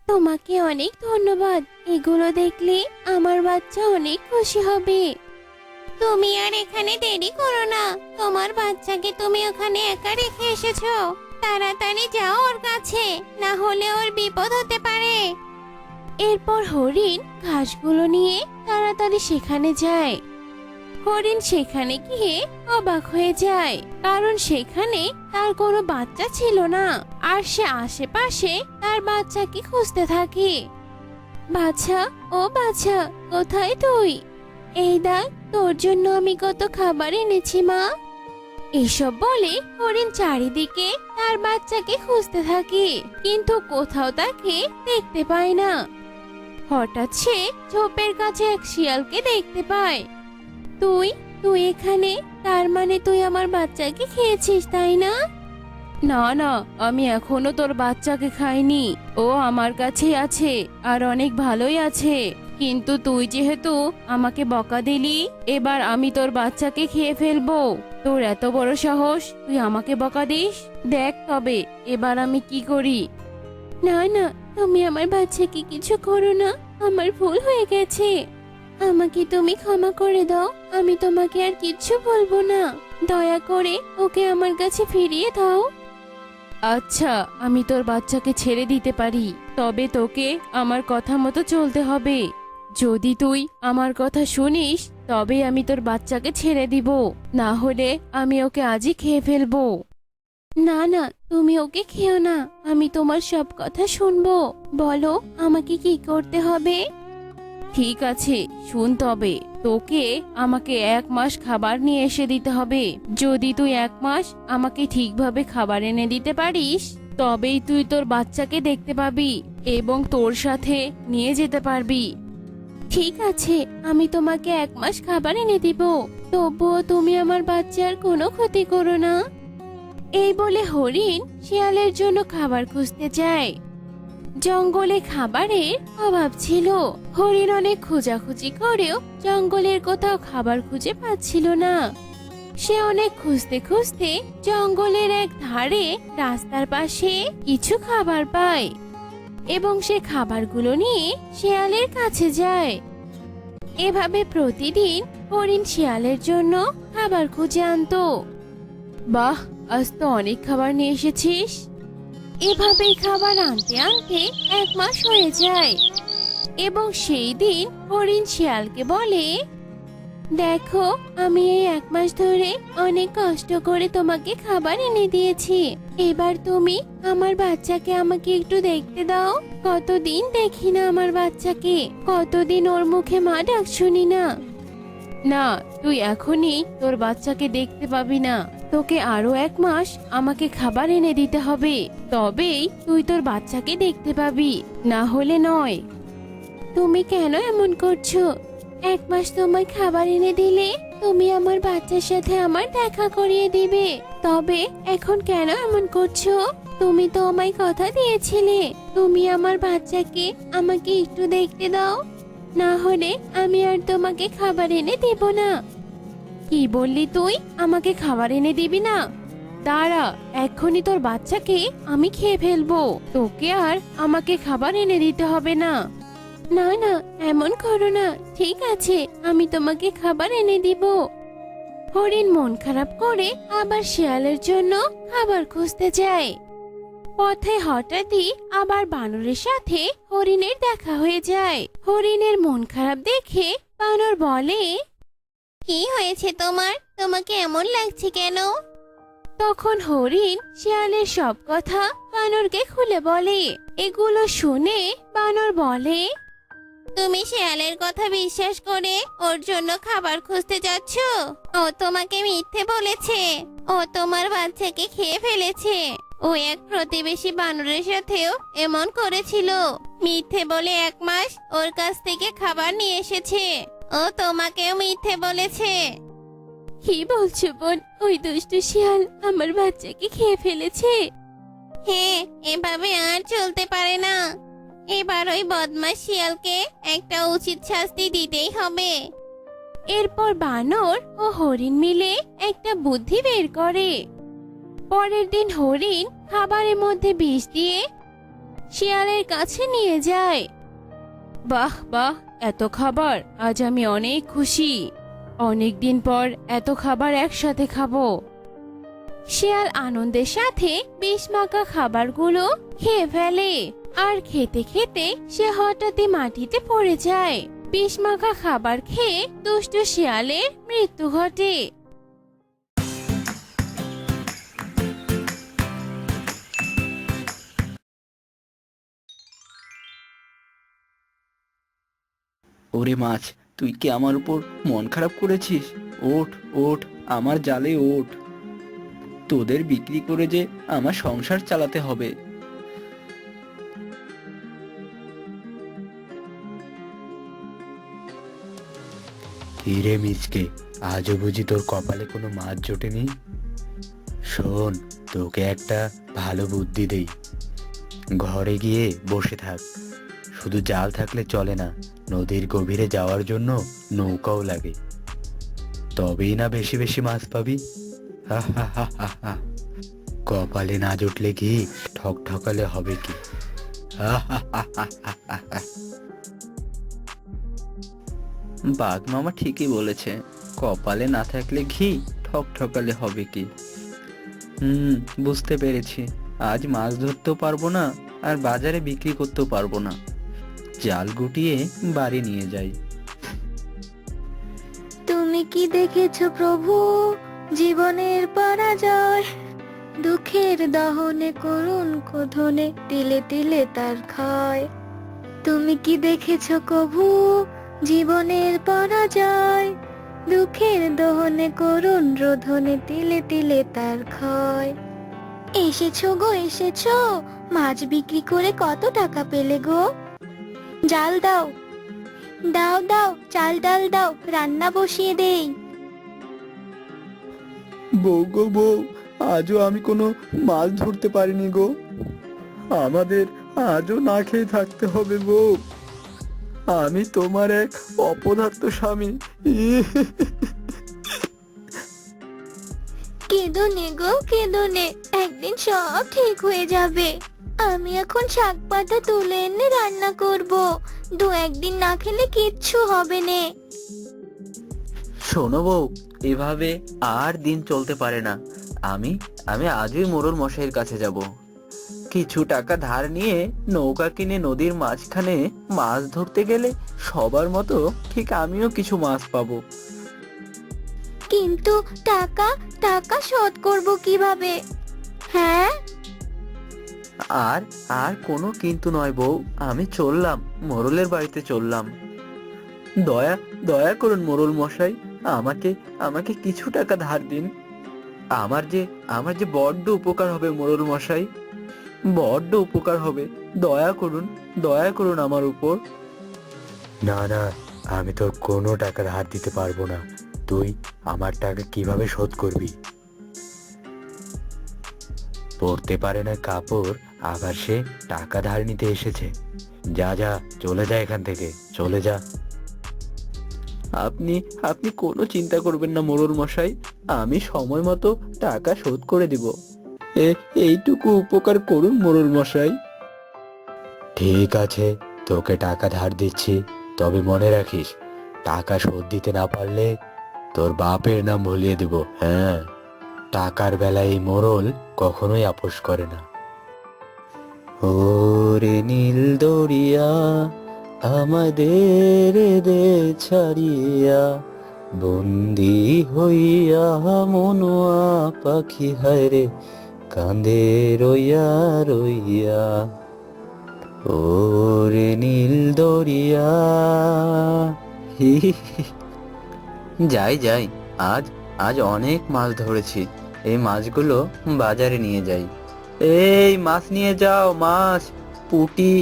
তোমাকে অনেক ধন্যবাদ, এগুলো দেখলে আমার বাচ্চা অনেক খুশি হবে। তুমি আর এখানে দেরি করো না, তোমার বাচ্চাকে তুমি ওখানে একা রেখে এসেছো। তাড়াতাড়ি যাও ওর কাছে, না হলে ওর বিপদ হতে পারে। এরপর হরিণ ঘাসগুলো নিয়ে তাড়াতাড়ি সেখানে যায়। হরিণ সেখানে গিয়ে অবাক হয়ে যায়, কারণ সেখানে তার কোনো বাচ্চা ছিল না। আর সে আশেপাশে তার বাচ্চাকে খুঁজতে থাকে। বাচ্চা, ও বাচ্চা, কোথায় তুই? এই দেখ, তোর জন্য আমি কত খাবার এনেছি মা। এসব বলে হরিণ চারিদিকে তার বাচ্চাকে খুঁজতে থাকে, কিন্তু কোথাও তাকে দেখতে পায় না। হঠাৎ সে ঝোপের কাছে এক শিয়ালকে দেখতে পায়। তুই তুই এখানে, তার মানে তুই আমার বাচ্চাকে খেয়েছিস, তাই না? না না, আমি এখনো তোর বাচ্চাকে খাইনি, ও আমার কাছেই আছে আর অনেক ভালোই আছে। কিন্তু তুই যেহেতু আমাকে বকা দিলি, এবার আমি তোর বাচ্চাকে খেয়ে ফেলবো। তোর এত বড় সাহস, তুই আমাকে বকা দিস? দেখ তবে এবার আমি কি করি। না না, তুমি আমার বাচ্চাকে কিছু করো না, আমার ভুল হয়ে গেছে। আমাকে তুমি ক্ষমা করে দাও, আমি তোমাকে আর কিচ্ছু বলবো না। দয়া করে ওকে আমার কাছে ফিরিয়ে দাও। আচ্ছা, আমি তোর বাচ্চাকে ছেড়ে দিতে পারি, তবে তোকে আমার কথা মতো চলতে হবে। যদি তুই আমার কথা শুনিস তবে আমি তোর বাচ্চাকে ছেড়ে দিব, না হলে আমি ওকে আজই খেয়ে ফেলবো। না না, তুমি ওকে খেও না, আমি তোমার সব কথা শুনবো। বলো আমাকে কি করতে হবে? ঠিক আছে, শুন তবে। তোকে আমাকে 1 মাস খাবার নিয়ে এসে দিতে হবে। যদি তুই 1 মাস আমাকে ঠিকভাবে খাবার এনে দিতে পারিস, তবেই তুই তোর বাচ্চাকে দেখতে পাবি এবং তোর সাথে নিয়ে যেতে পারবি। ঠিক আছে, আমি তোমাকে 1 মাস খাবার এনে দিব, তবুও তুমি আমার বাচ্চার কোনো ক্ষতি করো না। এই বলে হরিণ শিয়ালের জন্য খাবার খুঁজতে যায়। জঙ্গলে খাবারের অভাব ছিল। হরিণ অনেক খোঁজাখুঁজি করেও জঙ্গলের কোথাও খাবার খুঁজে পাচ্ছিল না। সে অনেক খুঁজতে খুঁজতে জঙ্গলের এক ধারে রাস্তার পাশে কিছু খাবার পায় এবং সে খাবারগুলো নিয়ে শিয়ালের কাছে যায়। এভাবে প্রতিদিন হরিণ শিয়ালের জন্য খাবার খুঁজে আনতো। বাহ, আজ তো অনেক খাবার নিয়ে এসেছিস। এভাবেই খাবার আনতে আনতে 1 মাস হয়ে যায় এবং সেই দিন হরিণ শিয়ালকে বলে, দেখো, আমি এই 1 মাস ধরে অনেক কষ্ট করে তোমাকে খাবার এনে দিয়েছি। এবার তুমি আমার বাচ্চাকে আমাকে একটু দেখতে দাও। কতদিন দেখি না আমার বাচ্চাকে, কতদিন ওর মুখে মা ডাক শুনি না। না, তুই এখনই তোর বাচ্চাকে দেখতে পাবি না। তোকে আরো 1 মাস আমাকে খাবার এনে দিতে হবে, তবেই তুই তোর বাচ্চাকে দেখতে পাবি, না হলে নয়। তুমি কেন এমন করছো? 1 মাস তোমায় খাবার এনে দিলে তুমি আমার বাচ্চার সাথে আমার দেখা করিয়ে দিবে, তবে এখন কেন এমন করছো? তুমি তো আমায় কথা দিয়েছিলে তুমি আমার বাচ্চাকে আমাকে একটু দেখতে দাও, না হলে আমি আর তোমাকে খাবার এনে দেব না। কি বললি তুই? আমাকে খাবার এনে দিবি না? দাঁড়া, এক্ষুনি তোর বাচ্চাকে আমি খেয়ে ফেলবো, তোকে আর আমাকে খাবার এনে দিতে হবে না। না না, এমন করো না। ঠিক আছে, আমি তোমাকে খাবার এনে দিব। হরিণ মন খারাপ করে আবার শিয়ালের জন্য খাবার খুঁজতে যায়। পথে হঠাৎই আবার বানরের সাথে হরিণের দেখা হয়ে যায়। হরিণের মন খারাপ দেখে বানর বলে, কি হয়েছে তোমার? তোমাকে এমন লাগছে কেন? তখন হরিণ শিয়ালের সব কথা বানরকে খুলে বলে। এগুলো শুনে বানর বলে, তুমি শিয়ালের কথা বিশ্বাস করে ওর জন্য খাবার খুঁজতে যাচ্ছ? ও তোমাকে মিথ্যে বলেছে। ও তোমার বাচ্চাকে খেয়ে ফেলেছে। ও এক প্রতিবেশী বানরের সাথেও এমন করেছিল। মিথ্যে বলে 1 মাস ওর কাছ থেকে খাবার নিয়ে এসেছে। ও তোমাকেও মিথ্যে বলেছে। কি বলছো বোন? ওই দুষ্টু শিয়াল আমার বাচ্চাকে খেয়ে ফেলেছে? হ্যাঁ, এভাবে আর চলতে পারে না। এবার ওই বদমাশ শিয়ালকে একটা উচিত শাস্তি দিতেই হবে। এরপর বানর ও হরিণ মিলে একটা বুদ্ধি বের করে। পরের দিন হরিণ খাবারের মধ্যে বিষ দিয়ে শিয়ালের কাছে নিয়ে যায়। বাহ বাহ, এত খাবার! আজ আমি অনেক খুশি। অনেক দিন পর এত খাবার একসাথে খাবো। শিয়াল আনন্দের সাথে বিষ মাখা খাবারগুলো খেয়ে ফেলে। আর খেতে খেতে সে হঠাৎই মাটিতে পড়ে যায়। বিষ মাখা খাবার খেয়ে দুষ্টু শিয়ালের মৃত্যু ঘটে। ওরে মাছ, তুই কি আমার উপর মন খারাপ করেছিস? ওঠ ওঠ, আমার জালে ওঠ। তোদের বিক্রি করে যে আমার সংসার চালাতে হবে। কিরে মিচকে, আজও বুঝি তোর কপালে কোনো মাছ জোটেনি? শোন, তোকে একটা ভালো বুদ্ধি দেই। ঘরে গিয়ে বসে থাক। শুধু জাল থাকলে চলে না, নদীর গভীরে যাওয়ার জন্য নৌকাও লাগে। তবেই না বেশি বেশি মাছ পাবি। হা হা হা হা হা। কপালে না জুটলে কি ঠক ঠকালে হবে কি? হা হা হা হা হা হা। বাঘ মামা ঠিকই বলেছে, কপালে না থাকলে ঘি ঠক ঠকালে হবে কি। বুঝতে পেরেছি। আজ মাছ ধরতেও পারবো না, আর বাজারে বিক্রি করতেও পারবো না। জাল গুটিয়ে বাড়ি নিয়ে যাই। তুমি কি দেখেছো প্রভু জীবনের পরাজয়? দুঃখের দহনে করুণ কোধনে তিলে তিলে তার ক্ষয়। তুমি কি দেখেছো কভু জীবনের পরাজয়? দুঃখের দহনে করুণ রোধনে তিলে তিলে তার ক্ষয়। এসেছো গো এসেছো, মাছ বিক্রি করে কত টাকা পেলে গো? জাল দাও, দাও দাও, চাল ডাল দাও, রান্না বসিয়ে দেই। বউ গো বউ, আজও আমি কোনো মাছ ধরতে পারিনি গো। আমাদের আজও না খেয়ে থাকতে হবে বউ। আমি তোমার এক অপদার্থ স্বামী। কেঁদোনে গো কেঁদোনে, একদিন সব ঠিক হয়ে যাবে। আমি এখন শাক পাতা তুলে এনে রান্না করব। 2-1 দিন না খেলে কিচ্ছু হবে না। শোনো বউ, এভাবে আর দিন চলতে পারে না। আমি আমি আজই মোড়ল মশাইয়ের কাছে যাব। কিছু টাকা ধার নিয়ে নৌকা কিনে নদীর মাঝখানে মাছ ধরতে গেলে সবার মতো ঠিক আমিও কিছু মাছ পাবো। কিন্তু টাকা টাকা শোধ করব কিভাবে? হ্যাঁ, আর আর কোনো কিন্তু নয় বউ, আমি চললাম, মোড়লের বাড়িতে চললাম। দয়া দয়া করুন মোড়ল মশাই, আমাকে আমাকে কিছু টাকা ধার দিন। আমার যে বড্ড উপকার হবে মোড়ল মশাই, বড্ড উপকার হবে। দয়া করুন আমার উপর। না না, আমি তোর কোনো টাকা ধার দিতে পারবো না। তুই আমার টাকা কিভাবে শোধ করবি? পরতে পারে না কাপড়, আবার সে টাকা ধার নিতে এসেছে। যা যা, চলে যা এখান থেকে, চলে যা। আপনি আপনি কোনো চিন্তা করবেন না মোড়ল মশাই, আমি সময় মতো টাকা শোধ করে দিব। এইটুকু উপকার করুন মোড়ল মশাই। ঠিক আছে, তোকে টাকা ধার দিচ্ছি, তবে মনে রাখিস, টাকা শোধ দিতে না পারলে তোর বাপের নাম ভুলিয়ে দিব। হ্যাঁ, টাকার বেলায় এই মোড়ল কখনোই আপোষ করে না। ওরে নীল দরিয়া আমাদের দে ছাড়িয়া, বন্দি হইয়া মনোয়া পাখি হায়রে কাঁদে রইয়া রইয়া ওরে নীল দরিয়া। হি হি হি। যাই যাই, আজ আজ অনেক মাছ ধরেছি, এই মাছগুলো বাজারে নিয়ে যাই। এই মাছ নিয়ে যাও, মাছ, পুঁটি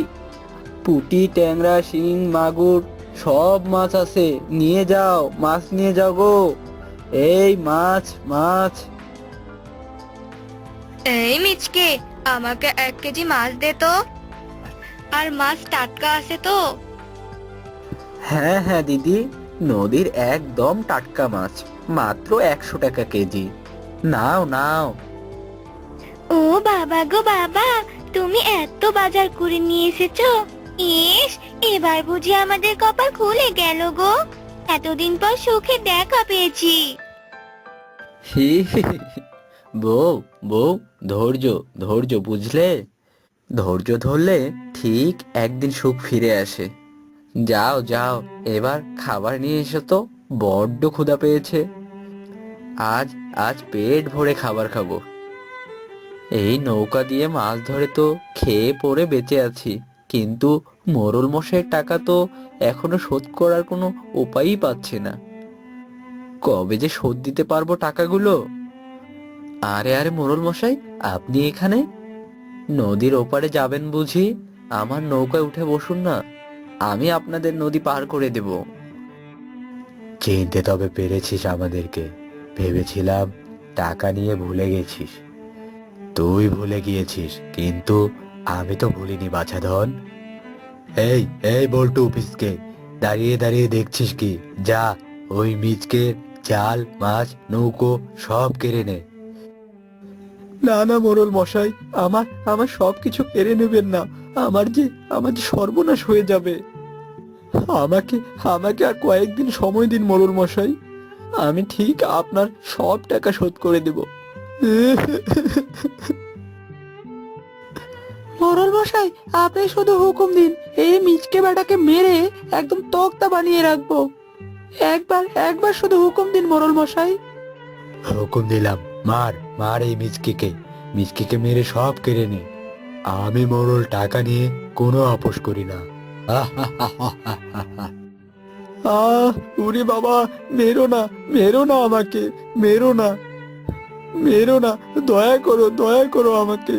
পুঁটি, ট্যাংরা, শিং, মাগুর সব মাছ আছে, নিয়ে যাও, মাছ নিয়ে যাও গো। এই মাছ মাছ। এই মিচকে, আমাকে 1 কেজি মাছ দে তো। আর মাছ টাটকা আছে তো? হ্যাঁ হ্যাঁ দিদি, নদীর একদম টাটকা মাছ, মাত্র 100 টাকা কেজি। নাও নাও। ও বাবা গো বাবা, তুমি এত বাজার করে নিয়ে এসেছো। ইস, এবার বুঝি আমাদের কপাল খুলে গেল গো। এতদিন পর সুখে দেখা পেয়েছি। হি হি হি। বউ বউ, ধৈর্য ধৈর্য, বুঝলে? ধৈর্য ধরলে ঠিক একদিন সুখ ফিরে আসে। যাও যাও, এবার খাবার নিয়ে এসো তো, বড্ড ক্ষুধা পেয়েছে। আজ আজ পেট ভরে খাবার খাবো। এই নৌকা দিয়ে মাছ ধরে তো খেয়ে পরে বেঁচে আছি, কিন্তু মোড়ল মশাইয়ের টাকা তো এখনো শোধ করার কোনো উপায়ই পাচ্ছি না। কবে যে শোধ দিতে পারবো টাকাগুলো। আরে আরে মোড়ল মশাই, আপনি এখানে? নদীর ওপারে যাবেন বুঝি? আমার নৌকায় উঠে বসুন না, আমি আপনাদের নদী পার করে দেব। চিনতে তবে পেরেছিস আমাদেরকে? ভেবেছিলাম টাকা নিয়ে ভুলে গেছিস। তুই ভুলে গিয়েছিস, কিন্তু আমি তো ভুলিনি বাছাধন। এই এই বল্টু পিসকে, দাঁড়িয়ে দাঁড়িয়ে দেখছিস কি? যা, ওই মিচকে জাল, মাছ, নৌকো সব কেড়ে নে। না না মোড়ল মশাই, আমার আমার সবকিছু কেড়ে নেবেন না, আমার যে সর্বনাশ হয়ে যাবে। আমাকে আমাকে আর কয়েকদিন সময় দিন মোড়ল মশাই, আমি ঠিক আপনার সব টাকা শোধ করে দেব। মোড়ল মশাই, আপনি শুধু হুকুম দিন, এই মিচকে বেটাকে মেরে একদম তক্তা বানিয়ে রাখবো। একবার একবার শুধু হুকুম দিন মোড়ল মশাই। হুকুম দিলাম, মার মার এই মিচকিকে মেরে সব কেড়ে নে। আমি মোড়ল টাকা নিয়ে কোনো আপোষ করি না। ওরে বাবা, মেরো না, মেরো না আমাকে, মেরো না, মেরো না, দয়া করো আমাকে।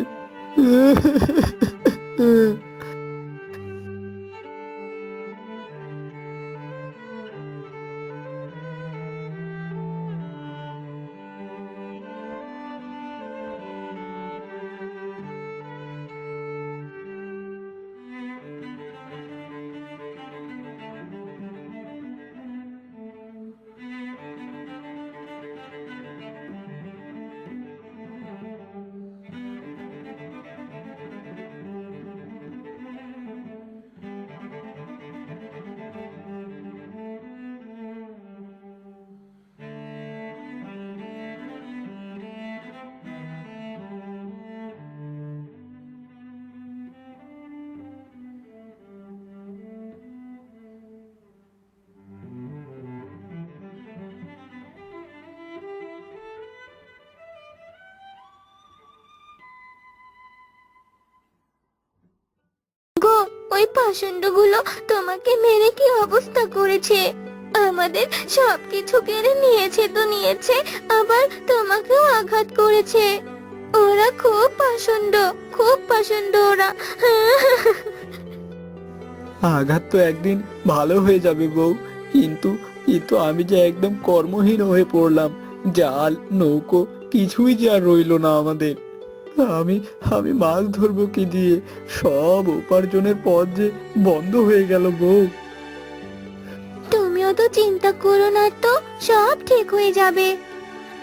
গো, ওই পাষণ্ডগুলো তোমাকে মেরে কি অবস্থা করেছে। আমাদের সবকিছু কেড়ে নিয়েছে তো নিয়েছে, আবার তোমাকেও আঘাত করেছে। ওরা খুব পাষণ্ড ওরা। আঘাত তো একদিন ভালো হয়ে যাবে বউ, কিন্তু কিন্তু আমি যে একদম কর্মহীন হয়ে পড়লাম। জাল, নৌকো কিছুই যে আর রইলো না আমাদের। আমি আমি মাছ ধরবো কি দিয়ে? সব উপার্জনের পথ যে বন্ধ হয়ে গেল বউ। তুমিও তো চিন্তা করো না তো, সব ঠিক হয়ে যাবে।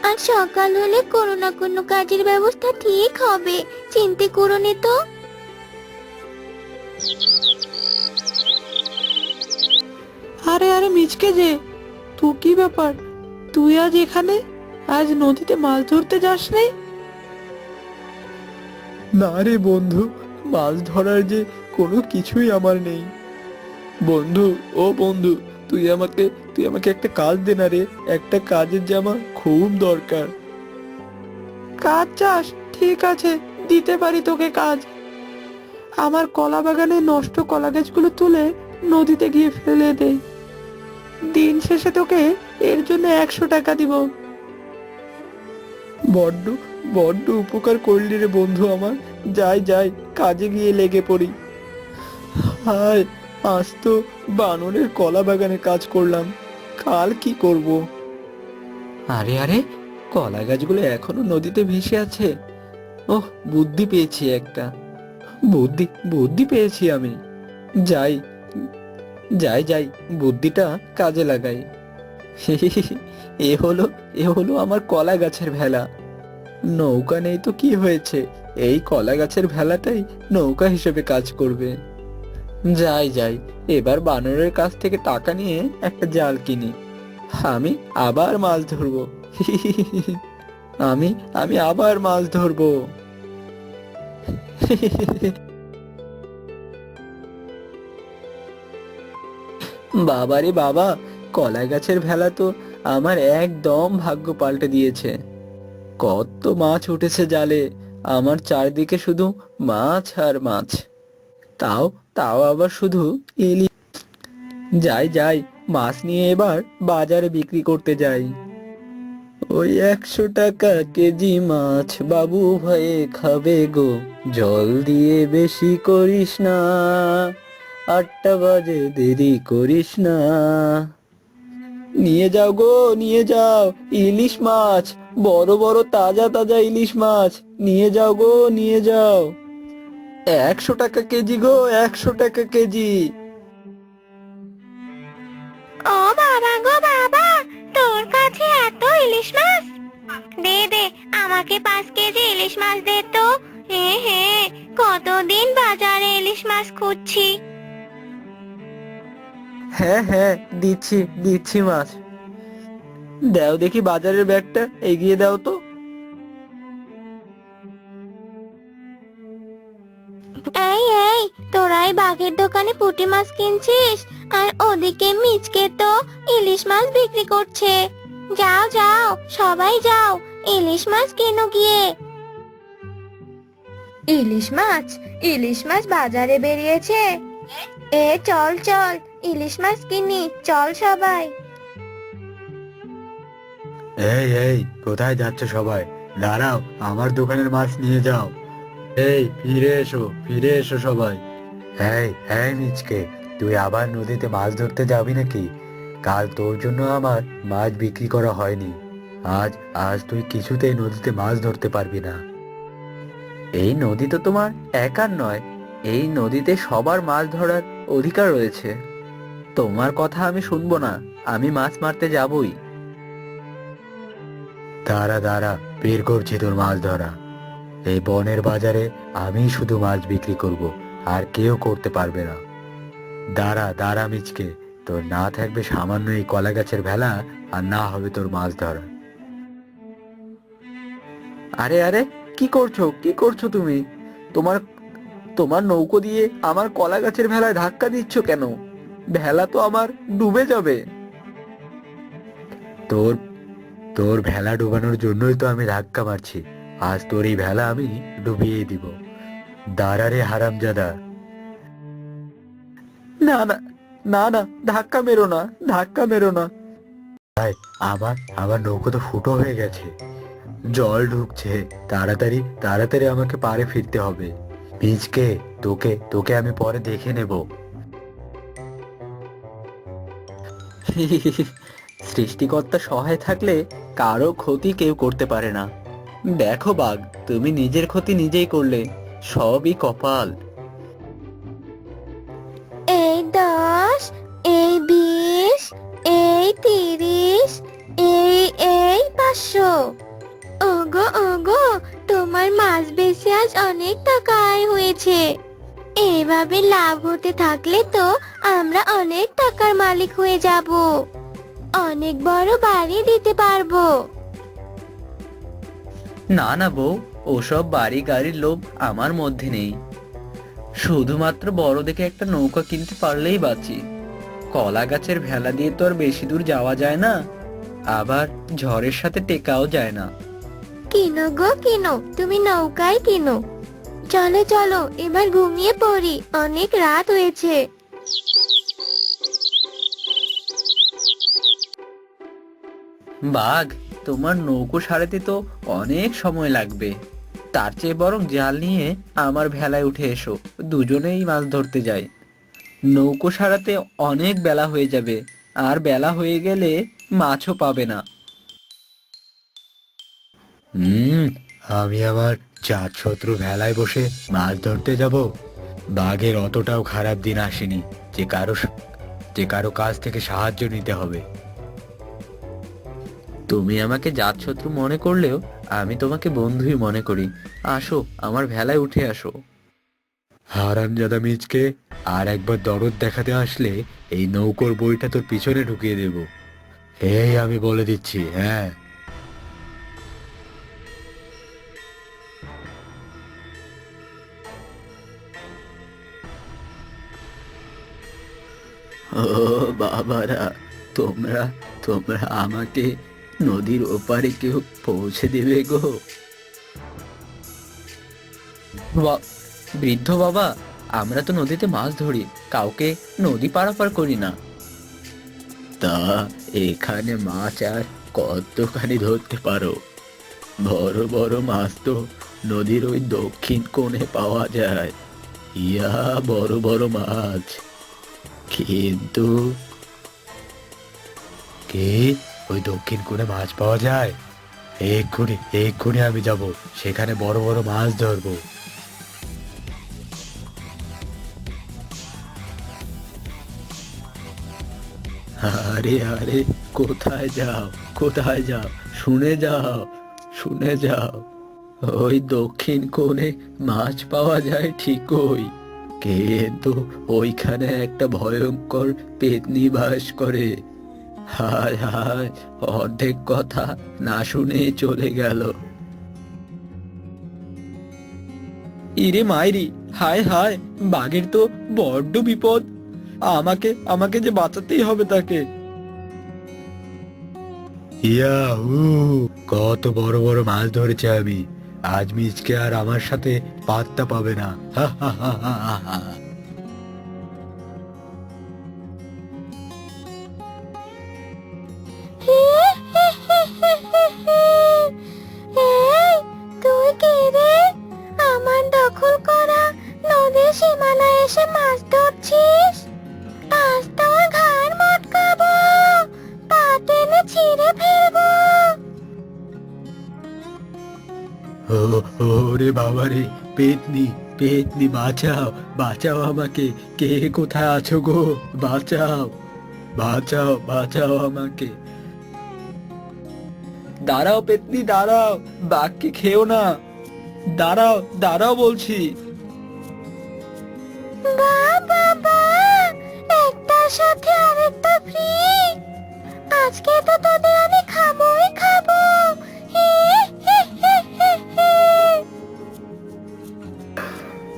আর সকাল হলে কোনো না কোনো কাজের ব্যবস্থা ঠিক হবে, চিন্তা করো নি তো। আরে আরে মিচকে যে, তুই কি ব্যাপার? তুই আজ এখানে? আজ নদীতে মাছ ধরতে যাস নি? না রে বন্ধু, মাছ ধরার যে কোনো কিছুই আমার নেই। বন্ধু, ও বন্ধু, তুই আমাকে একটা কাজ দে না রে, একটা কাজের জামা খুব দরকার। কাজ চাস? ঠিক আছে, দিতে পারি তোকে কাজ। আমার কলা বাগানে নষ্ট কলা গাছগুলো তুলে নদীতে গিয়ে ফেলে দে, দিন শেষে তোকে এর জন্য 100 টাকা দিব। বড্ড বড্ড উপকার করলি রে বন্ধু আমার। যাই যাই, কাজে গিয়ে লেগে পড়ি। হায়, আজ তো বানরের কলা বাগানে কাজ করলাম, কাল কি করব? আরে আরে, কলা গাছগুলো এখনো নদীতে ভেসে আছে। ওহ, বুদ্ধি পেয়েছি একটা, বুদ্ধি পেয়েছি আমি। যাই যাই যাই, বুদ্ধিটা কাজে লাগাই। এ হলো আমার কলা গাছের ভেলা। নৌকা নেই তো কি হয়েছে, এই কলা গাছের ভেলাটাই নৌকা হিসেবে কাজ করবে। যাই যাই, এবার বানরের কাছ থেকে টাকা নিয়ে একটা জাল কিনি, আমি আবার মাছ ধরবো। আমি আবার মাছ ধরবো। বাবারে বাবা, কলা গাছের ভেলা তো আমার একদম ভাগ্য পাল্টে দিয়েছে। কত মাছ উঠেছে জালে, আমার চারদিকে শুধু মাছ আর মাছ। তাও তাও আবার শুধু ইলিশ। যাই যাই, মাছ নিয়ে এবার বাজারে বিক্রি করতে যাই। ওই 100 টাকা কেজি মাছ বাবু ভয়ে খাবে গো, জল দিয়ে বেশি করিস না, 8টা বাজে দেরি করিস না। নিয়ে যাও গো, নিয়ে যাও ইলিশ মাছ, বড় বড় তাজা তাজা ইলিশ মাছ নিয়ে যাও গো, নিয়ে যাও। 100 টাকা কেজি গো, 100 টাকা কেজি। ও বাবা গো বাবা, তোর কাছে এত ইলিশ মাছ? দে দে, আমাকে 5 কেজি ইলিশ মাছ দে তো। হে, কতদিন বাজারে ইলিশ মাছ খুঁজছি। হ্যাঁ হ্যাঁ, দিচ্ছি দিচ্ছি মাছ। দাও দেখি বাজারের ব্যাগটা, এগিয়ে দাও তো। এই তোরাই বাঘের দোকানে পুঁটি মাছ কিনছিস, আর ওদিকে মিচকে তো ইলিশ মাছ বিক্রি করছে। যাও যাও, সবাই যাও, ইলিশ মাছ কেনো গিয়ে। ইলিশ মাছ বাজারে বেরিয়েছে। চল চল, ইলিশ মাছ কিনি, চল সবাই। এই কোথায় যাচ্ছ সবাই? দাঁড়াও, আমার দোকানের মাছ নিয়ে যাও। এই ফিরে এসো সবাই। এই মিচকে, তুই আবার নদীতে মাছ ধরতে যাবি নাকি? কাল তোর জন্য আমার মাছ বিক্রি করা হয়নি। আজ তুই কিছুতেই নদীতে মাছ ধরতে পারবি না। এই নদী তো তোমার একার নয়, এই নদীতে সবার মাছ ধরার অধিকার রয়েছে। তোমার কথা আমি শুনবো না, আমি মাছ মারতে যাবই। দাঁড়া, বের করছি তোর মাছ ধরা। এই বনের বাজারে আমি শুধু মাছ বিক্রি করব, আর কেউ করতে পারবে না। দাঁড়া মিচকে, তোর না থাকবে সামান্য এই কলা গাছের ভেলা, আর না হবে তোর মাছ ধরা। আরে কি করছো তুমি? তোমার নৌকো দিয়ে আমার কলা গাছের ভেলায় ধাক্কা দিচ্ছ কেন? ভেলা তো আমার ডুবে যাবে। তোর ভেলা ডুবানোর জন্যই তো আমি ধাক্কা মারছি। আজ তোর এই ভেলা আমি ডুবিয়ে দিব। দাঁড়া রে হারামজাদা। না, ধাক্কা মেরো না। আমার নৌকো তো ফুটো হয়ে গেছে, জল ঢুকছে। তাড়াতাড়ি আমাকে পাড়ে ফিরতে হবে। মিচকে, তোকে আমি পরে দেখে নেব। সৃষ্টিকর্তা সহায় থাকলে কারো ক্ষতি কেউ করতে পারে না। দেখো বাঘ, তুমি নিজের ক্ষতি নিজেই করলে, সবই কপাল। এই 10, এই 20, এই 30, এই 500। ওগো, তোমার মাছ বেচে আজ অনেক টাকা আয় হয়েছে। এভাবে লাভ হতে থাকলে তো আমরা অনেক টাকার মালিক হয়ে যাব, অনেক বড় বাড়ি দিতে পারবো। না বউ, ওসব বাড়ি গাড়ির লোভ আমার মধ্যে নেই। শুধুমাত্র বড় দেখে একটা নৌকা কিনতে পারলেই বাঁচি। কলা গাছের ভেলা দিয়ে তো আর বেশি দূর যাওয়া যায় না, আবার ঝড়ের সাথে টেকাও যায় না। কিনো গো কিনো, তুমি নৌকায় কিনো। চলো চলো এবার ঘুমিয়ে পড়ি, অনেক রাত হয়েছে। বাঘ, তোমার নৌকো সারাতে তো অনেক সময় লাগবে, তার চেয়ে বরং জাল নিয়ে আমার ভেলায় উঠে এসো, দুজনেই মাছ ধরতে যাই। নৌকো সারাতে অনেক বেলা হয়ে যাবে, আর বেলা হয়ে গেলে মাছও পাবে না। আমি আমার জাত শত্রু ভেলায় বসে মাছ ধরতে যাব? বাঘের অতটাও খারাপ দিন আসেনি যে কারো কাছ থেকে সাহায্য নিতে হবে। তুমি আমাকে জাত শত্রু মনে করলেও আমি তোমাকে বন্ধুই মনে করি। আসো, আমার ভেলায় উঠে আসো। হারামজাদা মিচকে, আর একবার দরদ দেখাতে আসলে এই নৌকোর বইটা তোর পিছনে ঢুকিয়ে দেব, এই আমি বলে দিচ্ছি। হ্যাঁ, ও বাবারা, তোমরা তোমরা আমাকে নদীর ওপারে কেউ পৌঁছে দেবে গো? বৃদ্ধ বাবা, আমরা তো নদীতে মাছ ধরি, কাউকে নদী পারাপার করি না। তা এখানে মাছ আর কতখানি ধরতে পারো? বড় বড় মাছ তো নদীর ওই দক্ষিণ কোণে পাওয়া যায়, ইয়া বড় বড় মাছ। কিন্তু কে ওই দক্ষিণ কোণে মাছ পাওয়া যায়? এক্ষুনি আমি যাব, সেখানে বড় বড় মাছ ধরবো। আরে আরে, কোথায় যাও, কোথায় যাও? শুনে যাও, ওই দক্ষিণ কোণে মাছ পাওয়া যায় ঠিকই, কিন্তু ওইখানে একটা ভয়ঙ্কর পেতনি বাস করে। হায় হায়, অর্ধেক কথা না শুনেই চলে গেল। ইরে মাইরি, হায় হায়, বাঘের তো বড্ড বিপদ, আমাকে যে বাঁচাতেই হবে তাকে। ইয়াহু, কত বড় বড় মাছ ধরেছে আমি, আজ মিচকে আর আমার সাথে পাত্তা পাবে না। হা হা হা হা হা হা। এই, তুই কে রে? আমার দখল করা নদীর সীমানায় এসে মাছ ধরছিস? আজ তোর ঘাড় মটকাবো, পা টেনে ছিঁড়ে ফেলবো। ওরে বাবা রে, পেতনি পেতনি, বাঁচাও বাঁচাও আমাকে, কে কোথায় আছো গো? বাঁচাও বাঁচাও বাঁচাও আমাকে। দাঁড়াও পেতনি, দাঁড়াও, বাঘকে খেও না, দাঁড়াও দাঁড়াও বলছি। বাহ বাবা, একটার সাথে আরেকটা ফ্রি। আজকে তো তোদের আমি খাবোই খাবো। হি, হি, হি, হি, হি।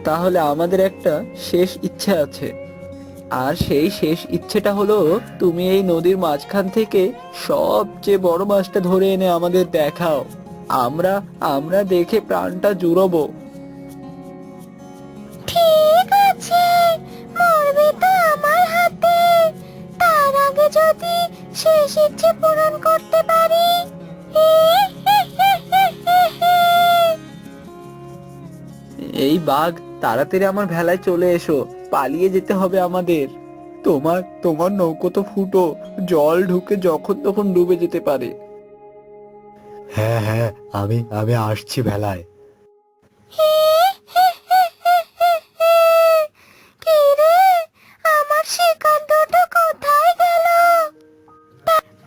তাহলে আমাদের একটা শেষ ইচ্ছে আছে, আর সেই শেষ ইচ্ছেটা হলো তুমি এই নদীর মাঝখান থেকে সবচেয়ে বড় মাছটা ধরে এনে আমাদের দেখাও, আমরা আমরা দেখে প্রাণটা জুড়বো। ঠিক আছে, মরবি তো আমার হাতে। তার আগে যদি শেষ ইচ্ছে পূরণ করতে পারি। হি, হি, হি, হি, হি, হি। এই বাঘ, তাড়াতাড়ি আমার ভেলায় চলে এসো, পালিয়ে যেতে হবে আমাদের। তোমার নৌকো তো ফুটো, জল ঢুকে যখন তখন ডুবে যেতে পারে। হ্যাঁ হ্যাঁ, আমি আসছি ভেলায়। হি, হি, হি, হি, হি, হি। কি রে, আমার শিকার দুটো কোথায় গেল?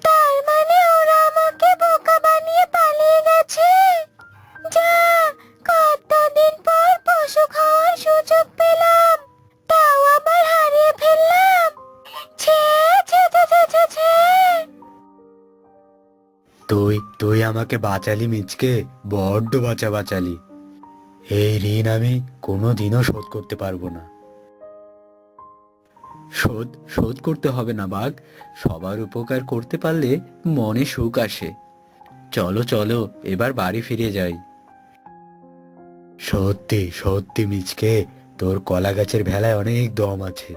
তার মানে ওরা আমাকে বোকা বানিয়ে পালিয়ে গেছে। যা, কতদিন পর পশু খাওয়ার সুযোগ পেলাম, তাও আবার হারিয়ে ফেললাম। ছে ছে ছে ছে ছে ছে। তুই আমাকে বাঁচালি মিচকে, বড্ড বাঁচালি। এই ঋণ আমি কোনোদিনও শোধ করতে পারবো না। শোধ শোধ করতে হবে না বাঘ, সবার উপকার করতে পারলে মনে সুখ আসে। চলো চলো এবার বাড়ি ফিরে যাই। সত্যি সত্যি মিচকে, তোর কলা গাছের ভেলায় অনেক দম আছে।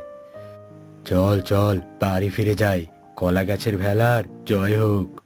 চল চল বাড়ি ফিরে যাই, কলা গাছের ভেলার জয় হোক।